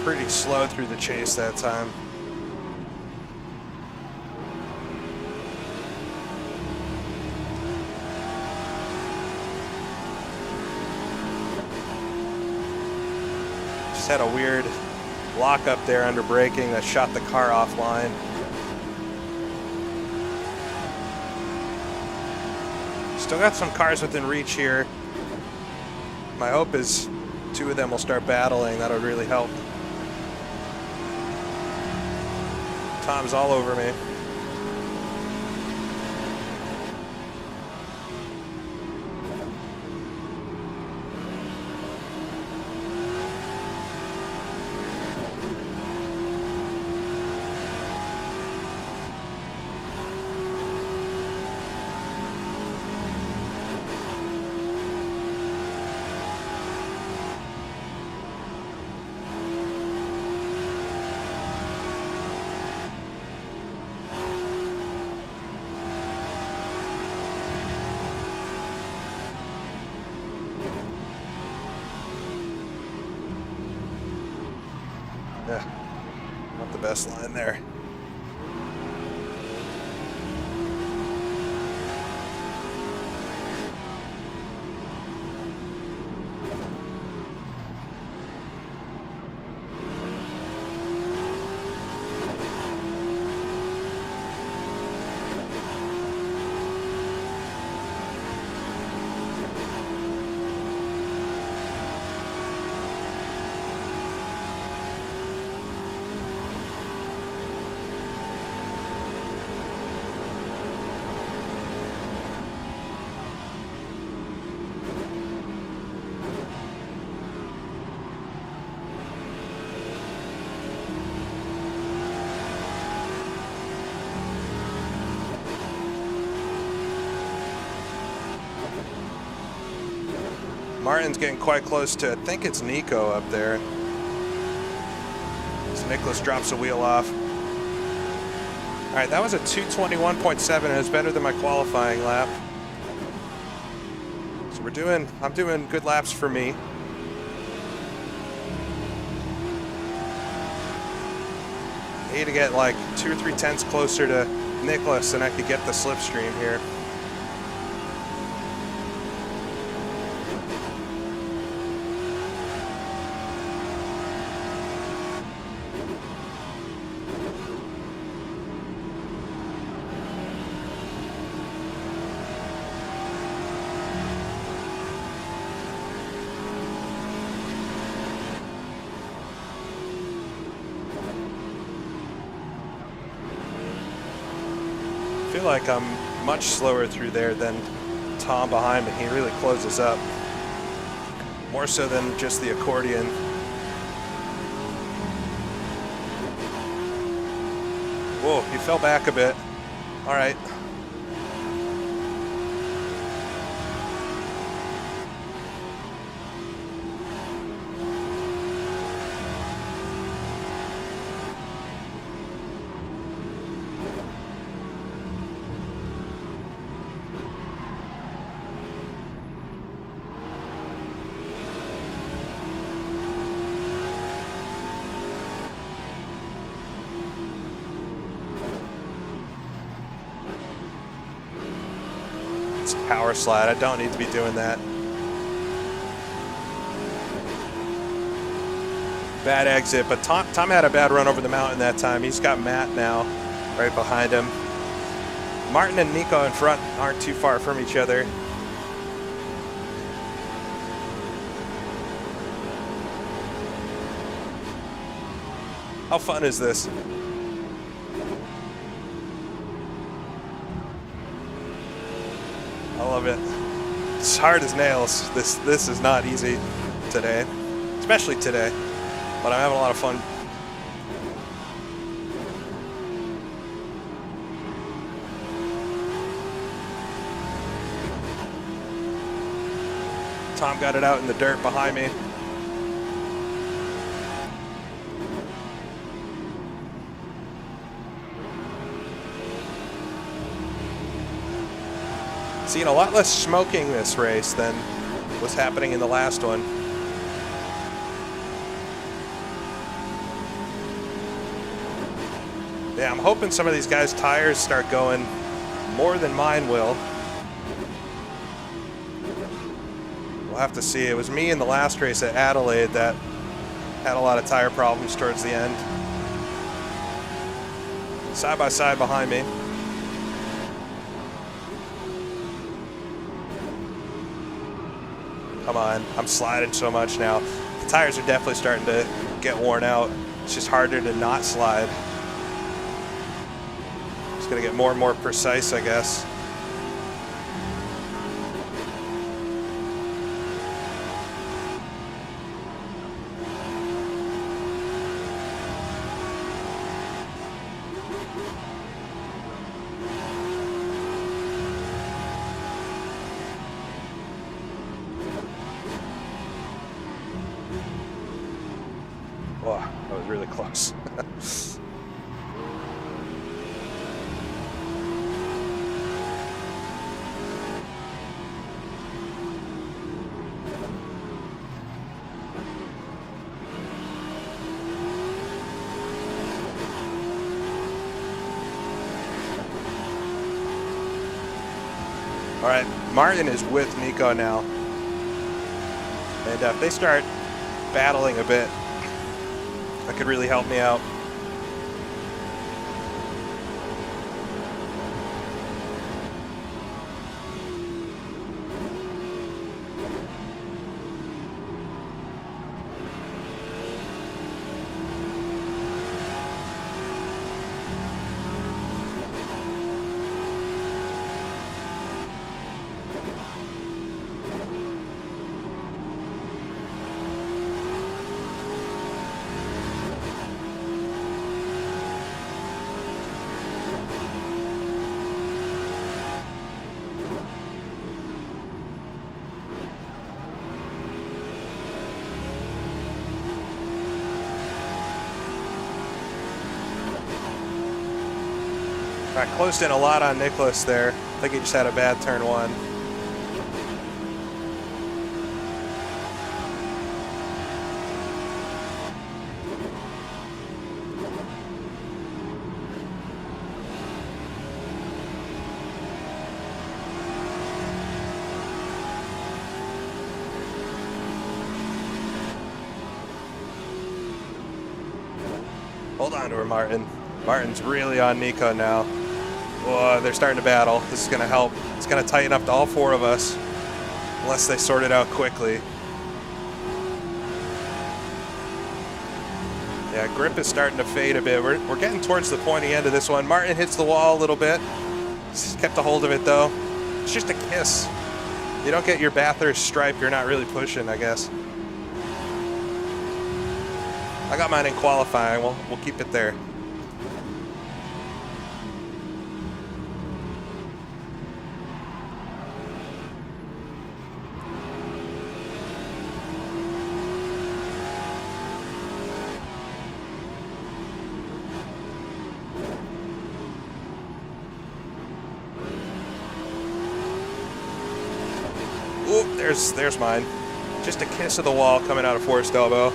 Pretty slow through the chase that time. Just had a weird lock up there under braking that shot the car offline. Still got some cars within reach here. My hope is 2 of them will start battling. That would really help. Tom's all over me. Yeah, not the best line there. Martin's getting quite close to, I think it's Nico up there. So Nicholas drops a wheel off. All right, that was a 2:21.7, and it's better than my qualifying lap. So I'm doing good laps for me. I need to get like 2 or 3 tenths closer to Nicholas, and I could get the slipstream here. I feel like I'm much slower through there than Tom behind me. He really closes up. More so than just the accordion. Whoa, he fell back a bit. All right. Power slide. I don't need to be doing that. Bad exit, but Tom had a bad run over the mountain that time. He's got Matt now right behind him. Martin and Nico in front aren't too far from each other. How fun is this? I love it. It's hard as nails. This is not easy today, especially today, but I'm having a lot of fun. Tom got it out in the dirt behind me. Seeing a lot less smoking this race than was happening in the last one. Yeah, I'm hoping some of these guys' tires start going more than mine will. We'll have to see. It was me in the last race at Adelaide that had a lot of tire problems towards the end. Side by side behind me. Come on, I'm sliding so much now. The tires are definitely starting to get worn out. It's just harder to not slide. It's gonna get more and more precise, I guess. Oh, that was really close. All right, Martin is with Nico now. And if they start battling a bit, that could really help me out. I closed in a lot on Nicholas there. I think he just had a bad turn one. Hold on to her, Martin. Martin's really on Nico now. Whoa, they're starting to battle. This is going to help. It's going to tighten up to all four of us. Unless they sort it out quickly. Yeah, grip is starting to fade a bit. We're getting towards the pointy end of this one. Martin hits the wall a little bit. He's kept a hold of it, though. It's just a kiss. You don't get your Bathurst stripe, you're not really pushing, I guess. I got mine in qualifying. We'll keep it there. Oop, there's mine. Just a kiss of the wall coming out of forced elbow.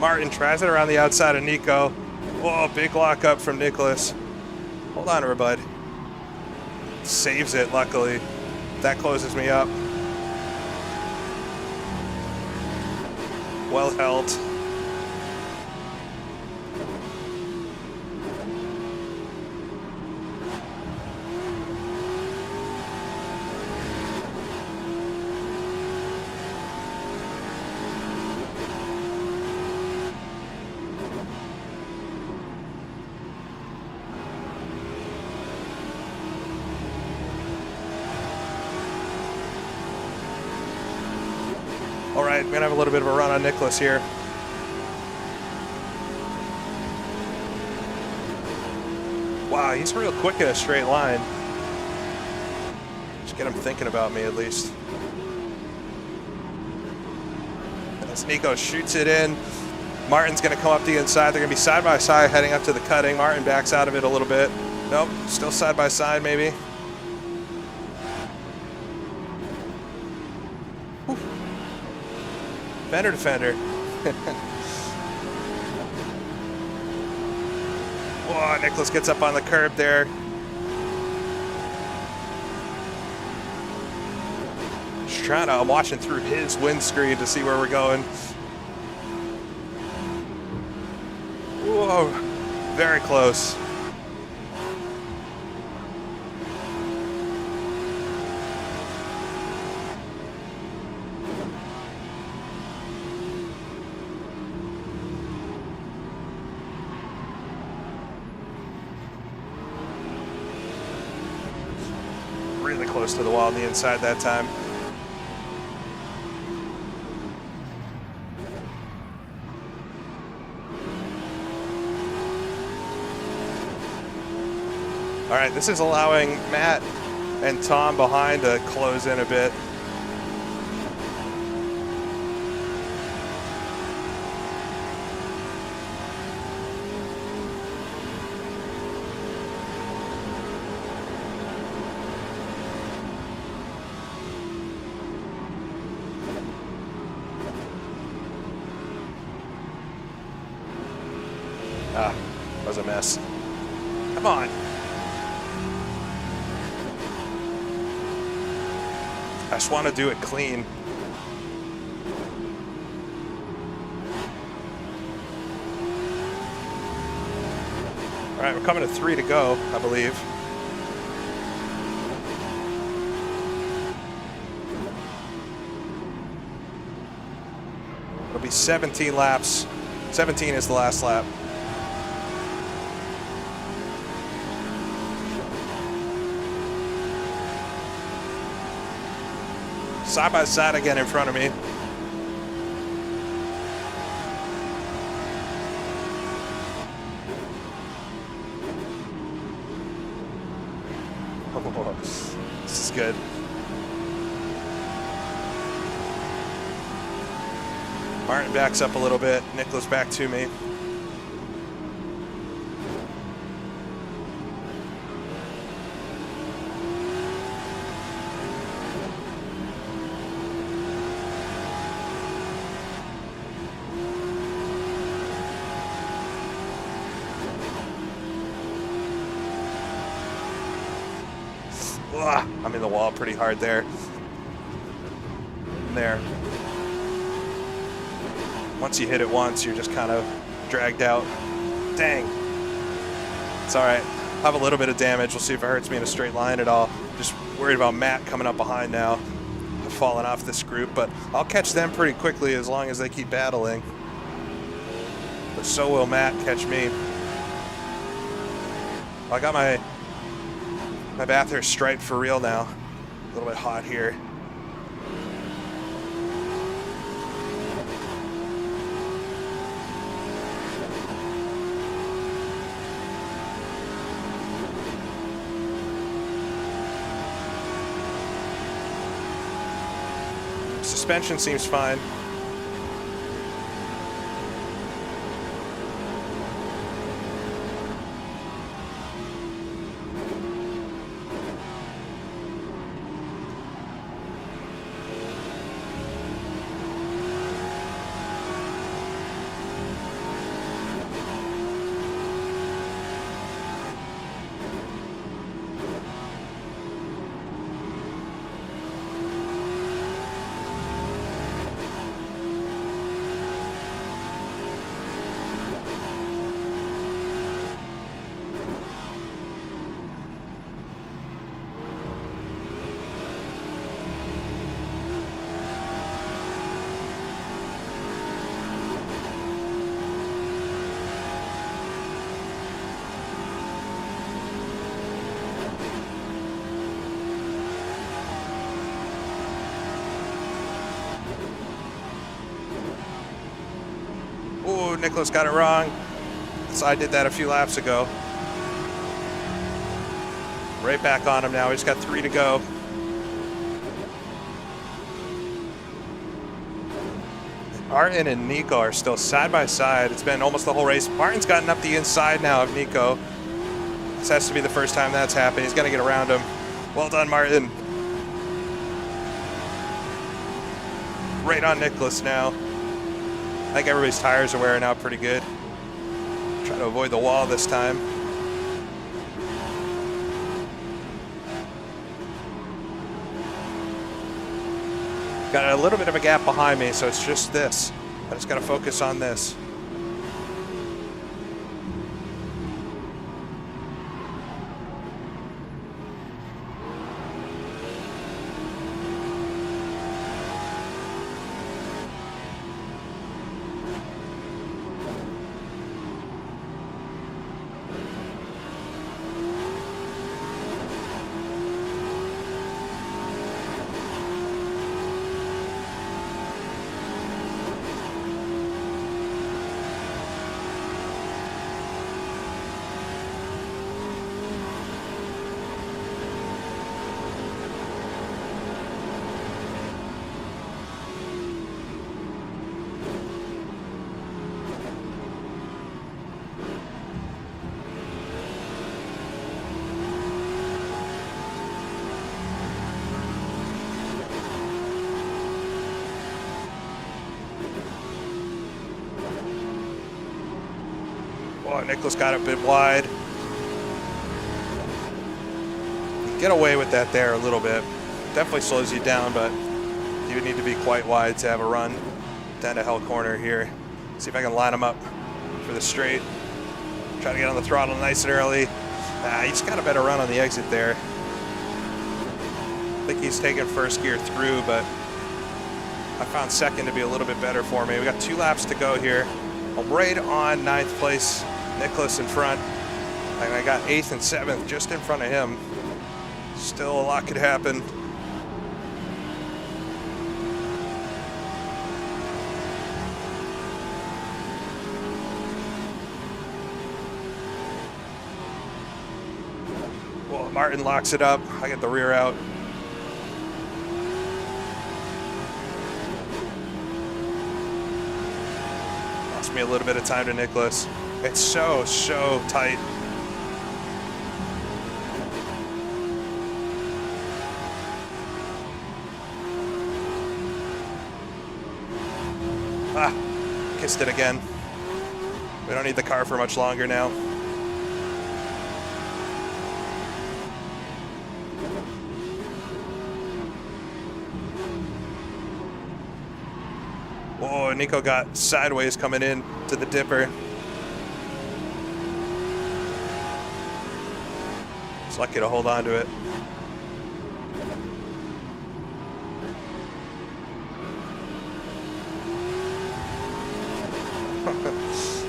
Martin tries it around the outside of Nico. Whoa, big lock up from Nicholas. Hold on to her, bud. Saves it, luckily. That closes me up. Well held. All right, we're gonna have a little bit of a run on Nicholas here. Wow, he's real quick in a straight line. Just get him thinking about me at least. As Nico shoots it in, Martin's gonna come up the inside. They're gonna be side by side heading up to the cutting. Martin backs out of it a little bit. Nope, still side by side maybe. Fender to fender. Whoa, Nicholas gets up on the curb there. Just trying to, I'm watching through his windscreen to see where we're going. Whoa, very close. Really close to the wall on the inside that time. All right, this is allowing Matt and Tom behind to close in a bit. Ah, that was a mess. Come on. I just want to do it clean. All right, we're coming to 3 to go, I believe. It'll be 17 laps. 17 is the last lap. Side by side again in front of me. Whoa. This is good. Martin backs up a little bit. Nicholas back to me. I'm in the wall pretty hard there. There. Once you hit it once, you're just kind of dragged out. Dang. It's all right. Have a little bit of damage. We'll see if it hurts me in a straight line at all. Just worried about Matt coming up behind now. I've fallen off this group, but I'll catch them pretty quickly as long as they keep battling. But so will Matt catch me. I got my Bathurst stripe for real now. A little bit hot here. Suspension seems fine. Ooh, Nicholas got it wrong. So I did that a few laps ago. Right back on him now. He's got 3 to go. Martin and Nico are still side by side. It's been almost the whole race. Martin's gotten up the inside now of Nico. This has to be the first time that's happened. He's going to get around him. Well done, Martin. Right on Nicholas now. I think everybody's tires are wearing out pretty good. Try to avoid the wall this time. Got a little bit of a gap behind me, so it's just this. I just got to focus on this. Oh, Nicholas got it a bit wide. Get away with that there a little bit. Definitely slows you down, but you would need to be quite wide to have a run down to hell corner here. See if I can line him up for the straight. Try to get on the throttle nice and early. He just got a better run on the exit there. I think he's taking first gear through, but I found second to be a little bit better for me. We got 2 laps to go here. I'm right on 9th place. Nicholas in front. And I got 8th and 7th just in front of him. Still a lot could happen. Whoa. Oh, Martin locks it up. I get the rear out. Lost me a little bit of time to Nicholas. It's so tight. Ah, kissed it again. We don't need the car for much longer now. Whoa, Nico got sideways coming in to the dipper. He's lucky to hold on to it.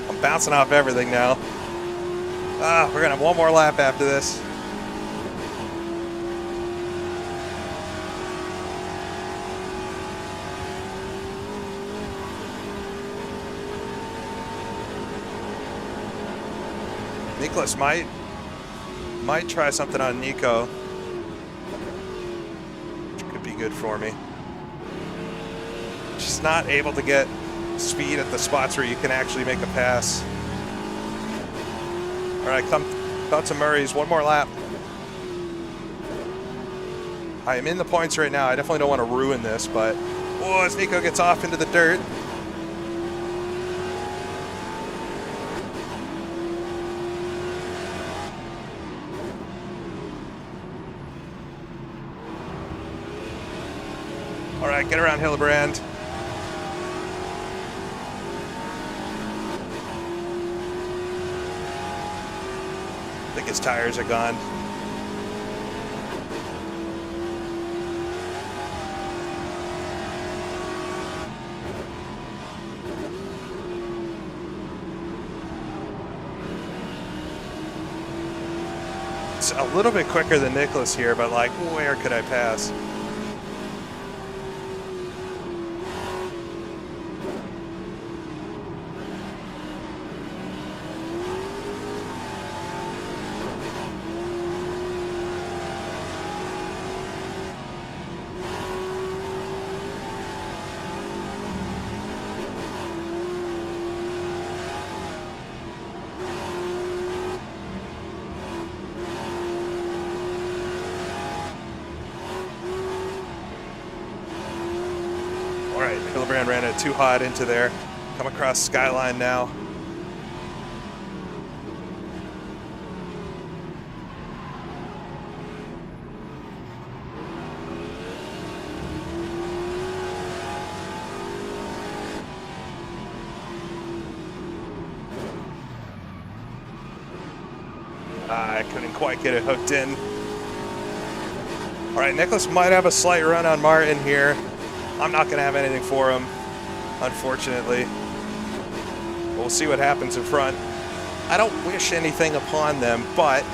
I'm bouncing off everything now. Ah, we're gonna have one more lap after this. Nicholas might try something on Nico, which could be good for me. Just not able to get speed at the spots where you can actually make a pass. All right, come to Murray's. One more lap. I am in the points right now. I definitely don't want to ruin this, but whoa, as Nico gets off into the dirt. All right, get around Hillebrand. I think his tires are gone. It's a little bit quicker than Nicholas here, but like, where could I pass? Hillebrand ran it too hot into there. Come across Skyline now. I couldn't quite get it hooked in. All right, Nicholas might have a slight run on Martin here. I'm not going to have anything for him, unfortunately. But we'll see what happens in front. I don't wish anything upon them, but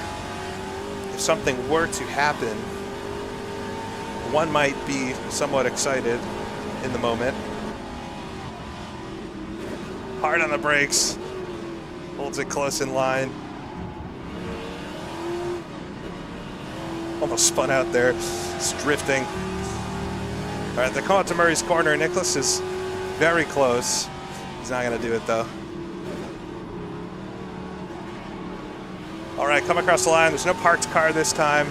if something were to happen, one might be somewhat excited in the moment. Hard on the brakes. Holds it close in line. Almost spun out there. It's drifting. All right, they're calling to Murray's corner. Nicholas is very close. He's not going to do it, though. All right, come across the line. There's no parked car this time.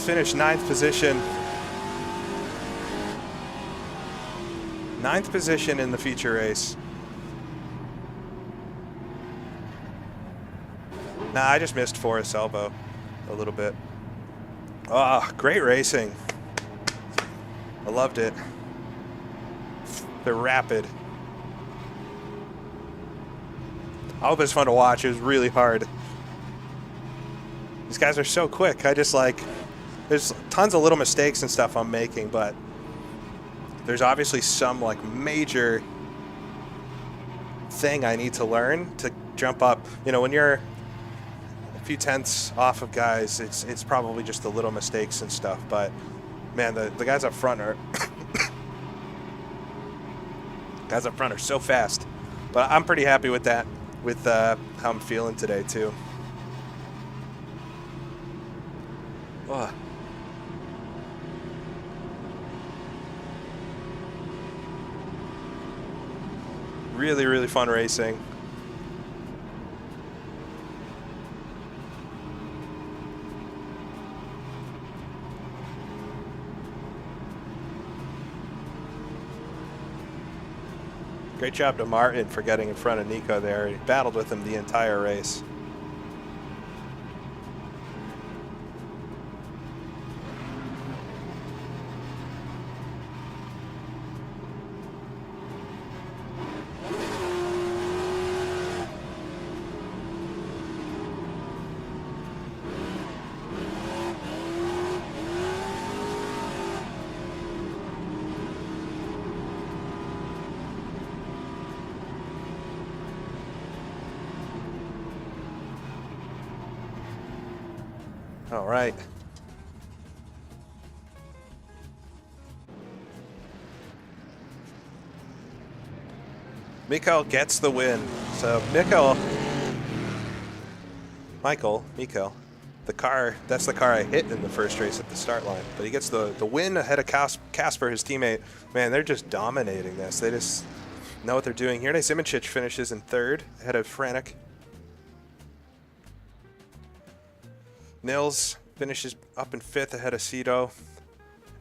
Finished 9th position. 9th position in the feature race. Nah, I just missed Forrest's elbow a little bit. Great racing. I loved it. They're rapid. I hope it's fun to watch. It was really hard. These guys are so quick. I just like, there's tons of little mistakes and stuff I'm making, but there's obviously some like major thing I need to learn to jump up. You know, when you're a few tenths off of guys, it's probably just the little mistakes and stuff, but man, the guys up front are guys up front are so fast. But I'm pretty happy with that, with how I'm feeling today too. Oh. Really, really fun racing. Great job to Martin for getting in front of Nico there. He battled with him the entire race. All right. Miko gets the win. So Miko, the car, that's the car I hit in the first race at the start line. But he gets the win ahead of Casper, his teammate. Man, they're just dominating this. They just know what they're doing here. Simincic finishes in third ahead of Franek. Nils finishes up in fifth ahead of Cito.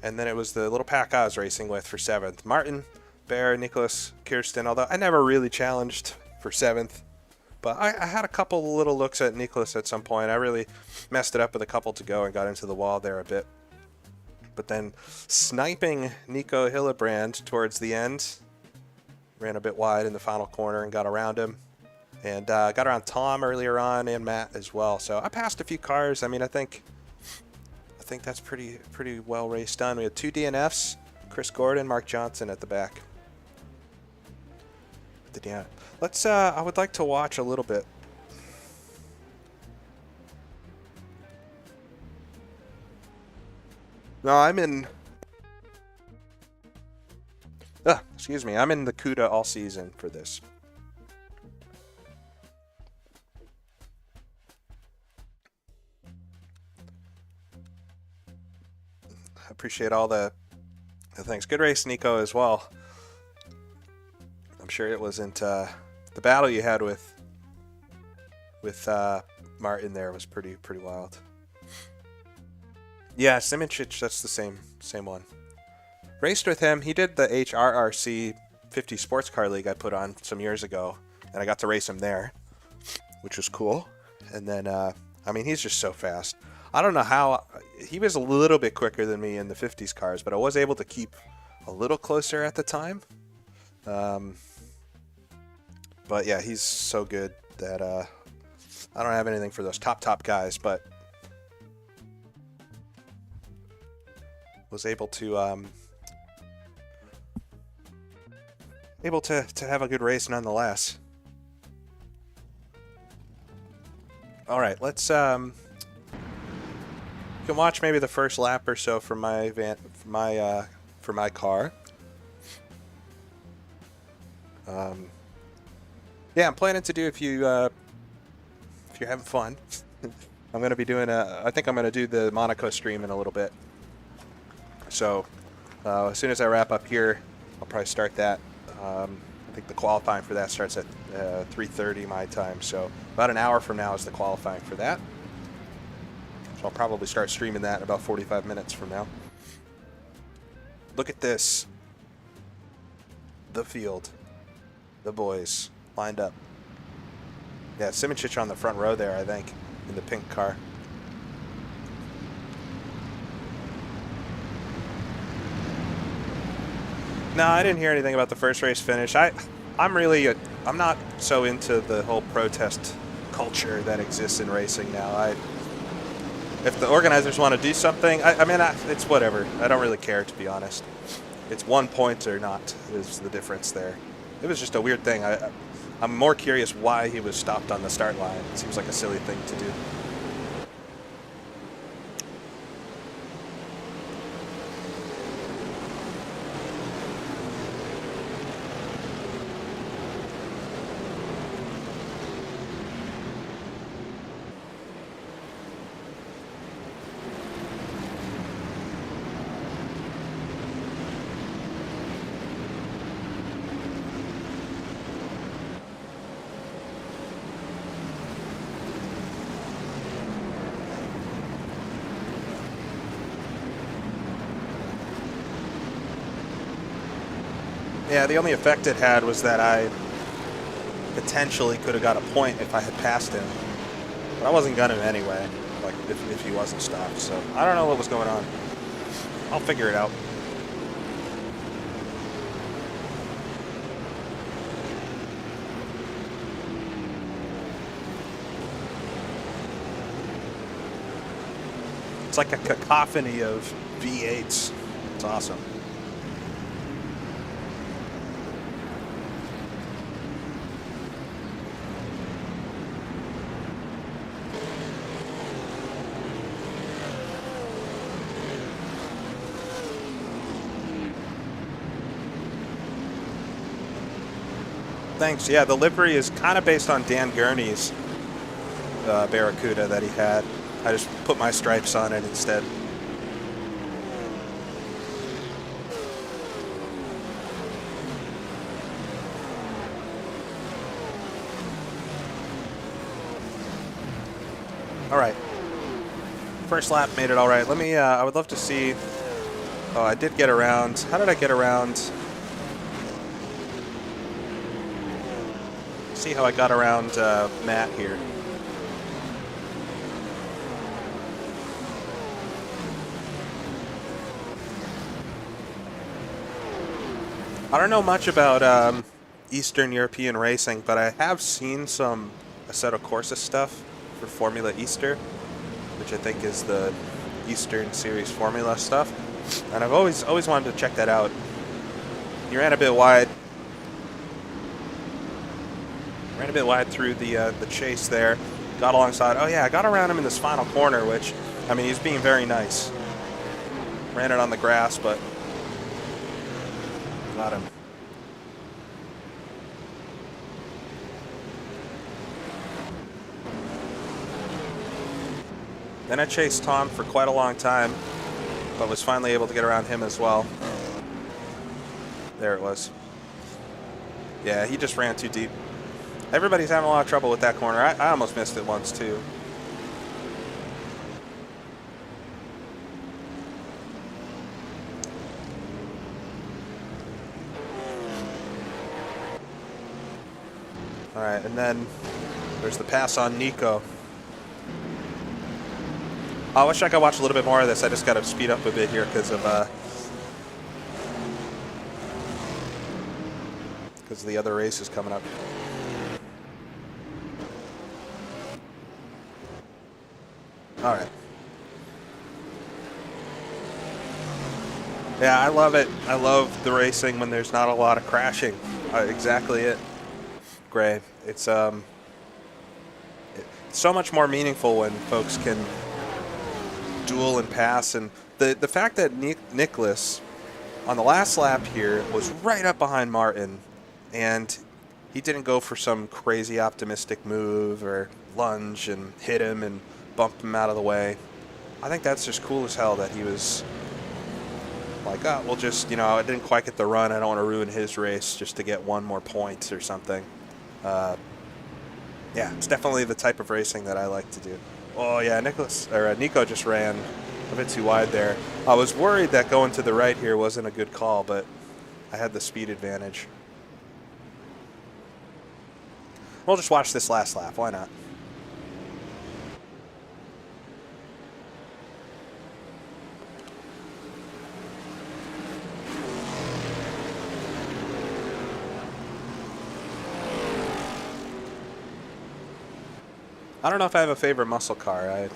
And then it was the little pack I was racing with for seventh. Martin, Bear, Nicholas, Kirsten, although I never really challenged for seventh. But I had a couple little looks at Nicholas at some point. I really messed it up with a couple to go and got into the wall there a bit. But then sniping Nico Hillebrand towards the end. Ran a bit wide in the final corner and got around him. And got around Tom earlier on and Matt as well. So I passed a few cars. I mean, I think that's pretty well raced done. We had 2 DNFs, Chris Gordon, Mark Johnson at the back. Yeah, let's. I would like to watch a little bit. No, I'm in. Excuse me. I'm in the Cuda all season for this. I appreciate all the things. Good race, Nico, as well. I'm sure it wasn't the battle you had with Martin there was pretty wild. Yeah, Simincic, that's the same one. Raced with him. He did the HRSC 50 Sports Car League I put on some years ago, and I got to race him there, which was cool. And then, I mean, he's just so fast. I don't know how. He was a little bit quicker than me in the 50s cars, but I was able to keep a little closer at the time. But yeah, he's so good that I don't have anything for those top guys, but was able to have a good race nonetheless. All right, let's you can watch maybe the first lap or so from my for my car. Yeah, I'm planning to do if you're having fun. I'm gonna be doing I think I'm gonna do the Monaco stream in a little bit. So as soon as I wrap up here, I'll probably start that. I think the qualifying for that starts at 3:30 my time. So about an hour from now is the qualifying for that. So I'll probably start streaming that in about 45 minutes from now. Look at this. The field. The boys lined up. Yeah, Simincic on the front row there, I think, in the pink car. No, I didn't hear anything about the first race finish. I'm not so into the whole protest culture that exists in racing now. If the organizers want to do something, I mean, it's whatever. I don't really care, to be honest. It's 1 point or not is the difference there. It was just a weird thing. I'm more curious why he was stopped on the start line. It seems like a silly thing to do. Yeah, the only effect it had was that I potentially could have got a point if I had passed him. But I wasn't gunning him anyway, like if he wasn't stopped. So I don't know what was going on. I'll figure it out. It's like a cacophony of V8s. It's awesome. Thanks. Yeah, the livery is kind of based on Dan Gurney's Barracuda that he had. I just put my stripes on it instead. All right. First lap made it all right. Let me, I would love to see. Oh, I did get around. How did I get around? See how I got around Matt here. I don't know much about Eastern European racing, but I have seen some Assetto Corsa stuff for Formula Easter, which I think is the Eastern Series Formula stuff, and I've always wanted to check that out. He ran a bit wide. Ran a bit wide through the chase there. Got alongside. Oh yeah, I got around him in this final corner, which, I mean, he's being very nice. Ran it on the grass, but got him. Then I chased Tom for quite a long time, but was finally able to get around him as well. There it was. Yeah, he just ran too deep. Everybody's having a lot of trouble with that corner. I almost missed it once too. All right, and then there's the pass on Nico. I wish I could watch a little bit more of this. I just got to speed up a bit here because of the other races coming up. All right. Yeah, I love it. I love the racing when there's not a lot of crashing. Exactly it, Gray. It's so much more meaningful when folks can duel and pass, and the fact that Nicholas on the last lap here was right up behind Martin, and he didn't go for some crazy optimistic move or lunge and hit him and bump him out of the way. I think that's just cool as hell that he was like, oh, we'll just, you know, I didn't quite get the run. I don't want to ruin his race just to get one more point or something. Yeah, it's definitely the type of racing that I like to do. Oh yeah, Nico just ran a bit too wide there. I was worried that going to the right here wasn't a good call, but I had the speed advantage. We'll just watch this last lap. Why not? I don't know if I have a favorite muscle car. I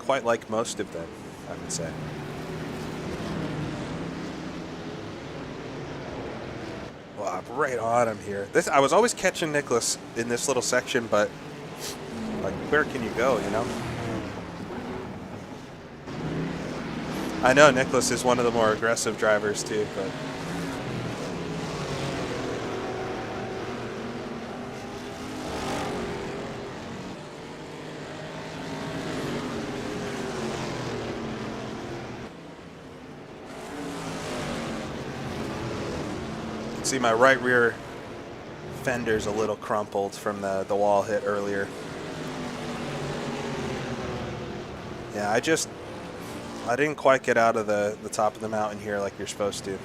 quite like most of them, I would say. Wow, I'm right on him here. I was always catching Nicholas in this little section, but like, where can you go, you know? I know Nicholas is one of the more aggressive drivers too, but see my right rear fender's a little crumpled from the wall hit earlier. Yeah, I didn't quite get out of the top of the mountain here like you're supposed to.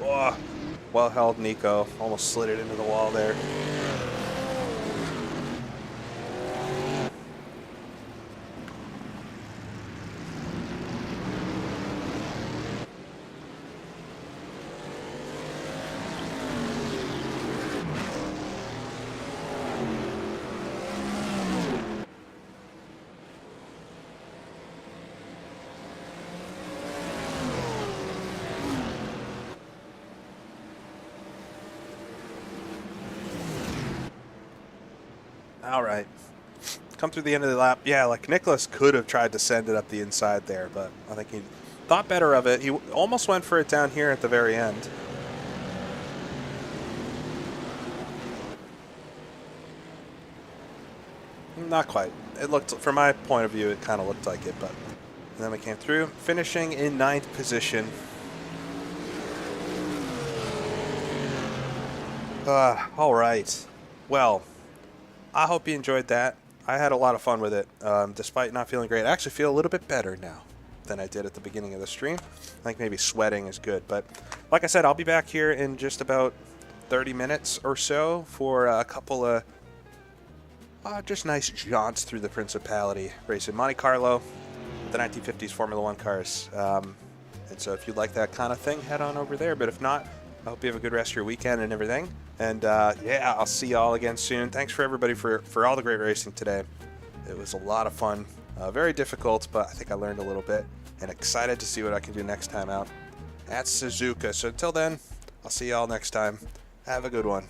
Oh, well held, Nico. Almost slid it into the wall there. All right. Come through the end of the lap. Yeah, like Nicholas could have tried to send it up the inside there, but I think he thought better of it. He almost went for it down here at the very end. Not quite. It looked, from my point of view, it kind of looked like it, but and then we came through, finishing in 9th position. All right. Well, I hope you enjoyed that. I had a lot of fun with it, despite not feeling great. I actually feel a little bit better now than I did at the beginning of the stream. I think maybe sweating is good, but like I said, I'll be back here in just about 30 minutes or so for a couple of just nice jaunts through the Principality, racing Monte Carlo, the 1950s Formula One cars. And so if you like that kind of thing, head on over there. But if not, I hope you have a good rest of your weekend and everything. And yeah, I'll see y'all again soon. Thanks for everybody for all the great racing today. It was a lot of fun. Very difficult, but I think I learned a little bit. And excited to see what I can do next time out at Suzuka. So until then, I'll see y'all next time. Have a good one.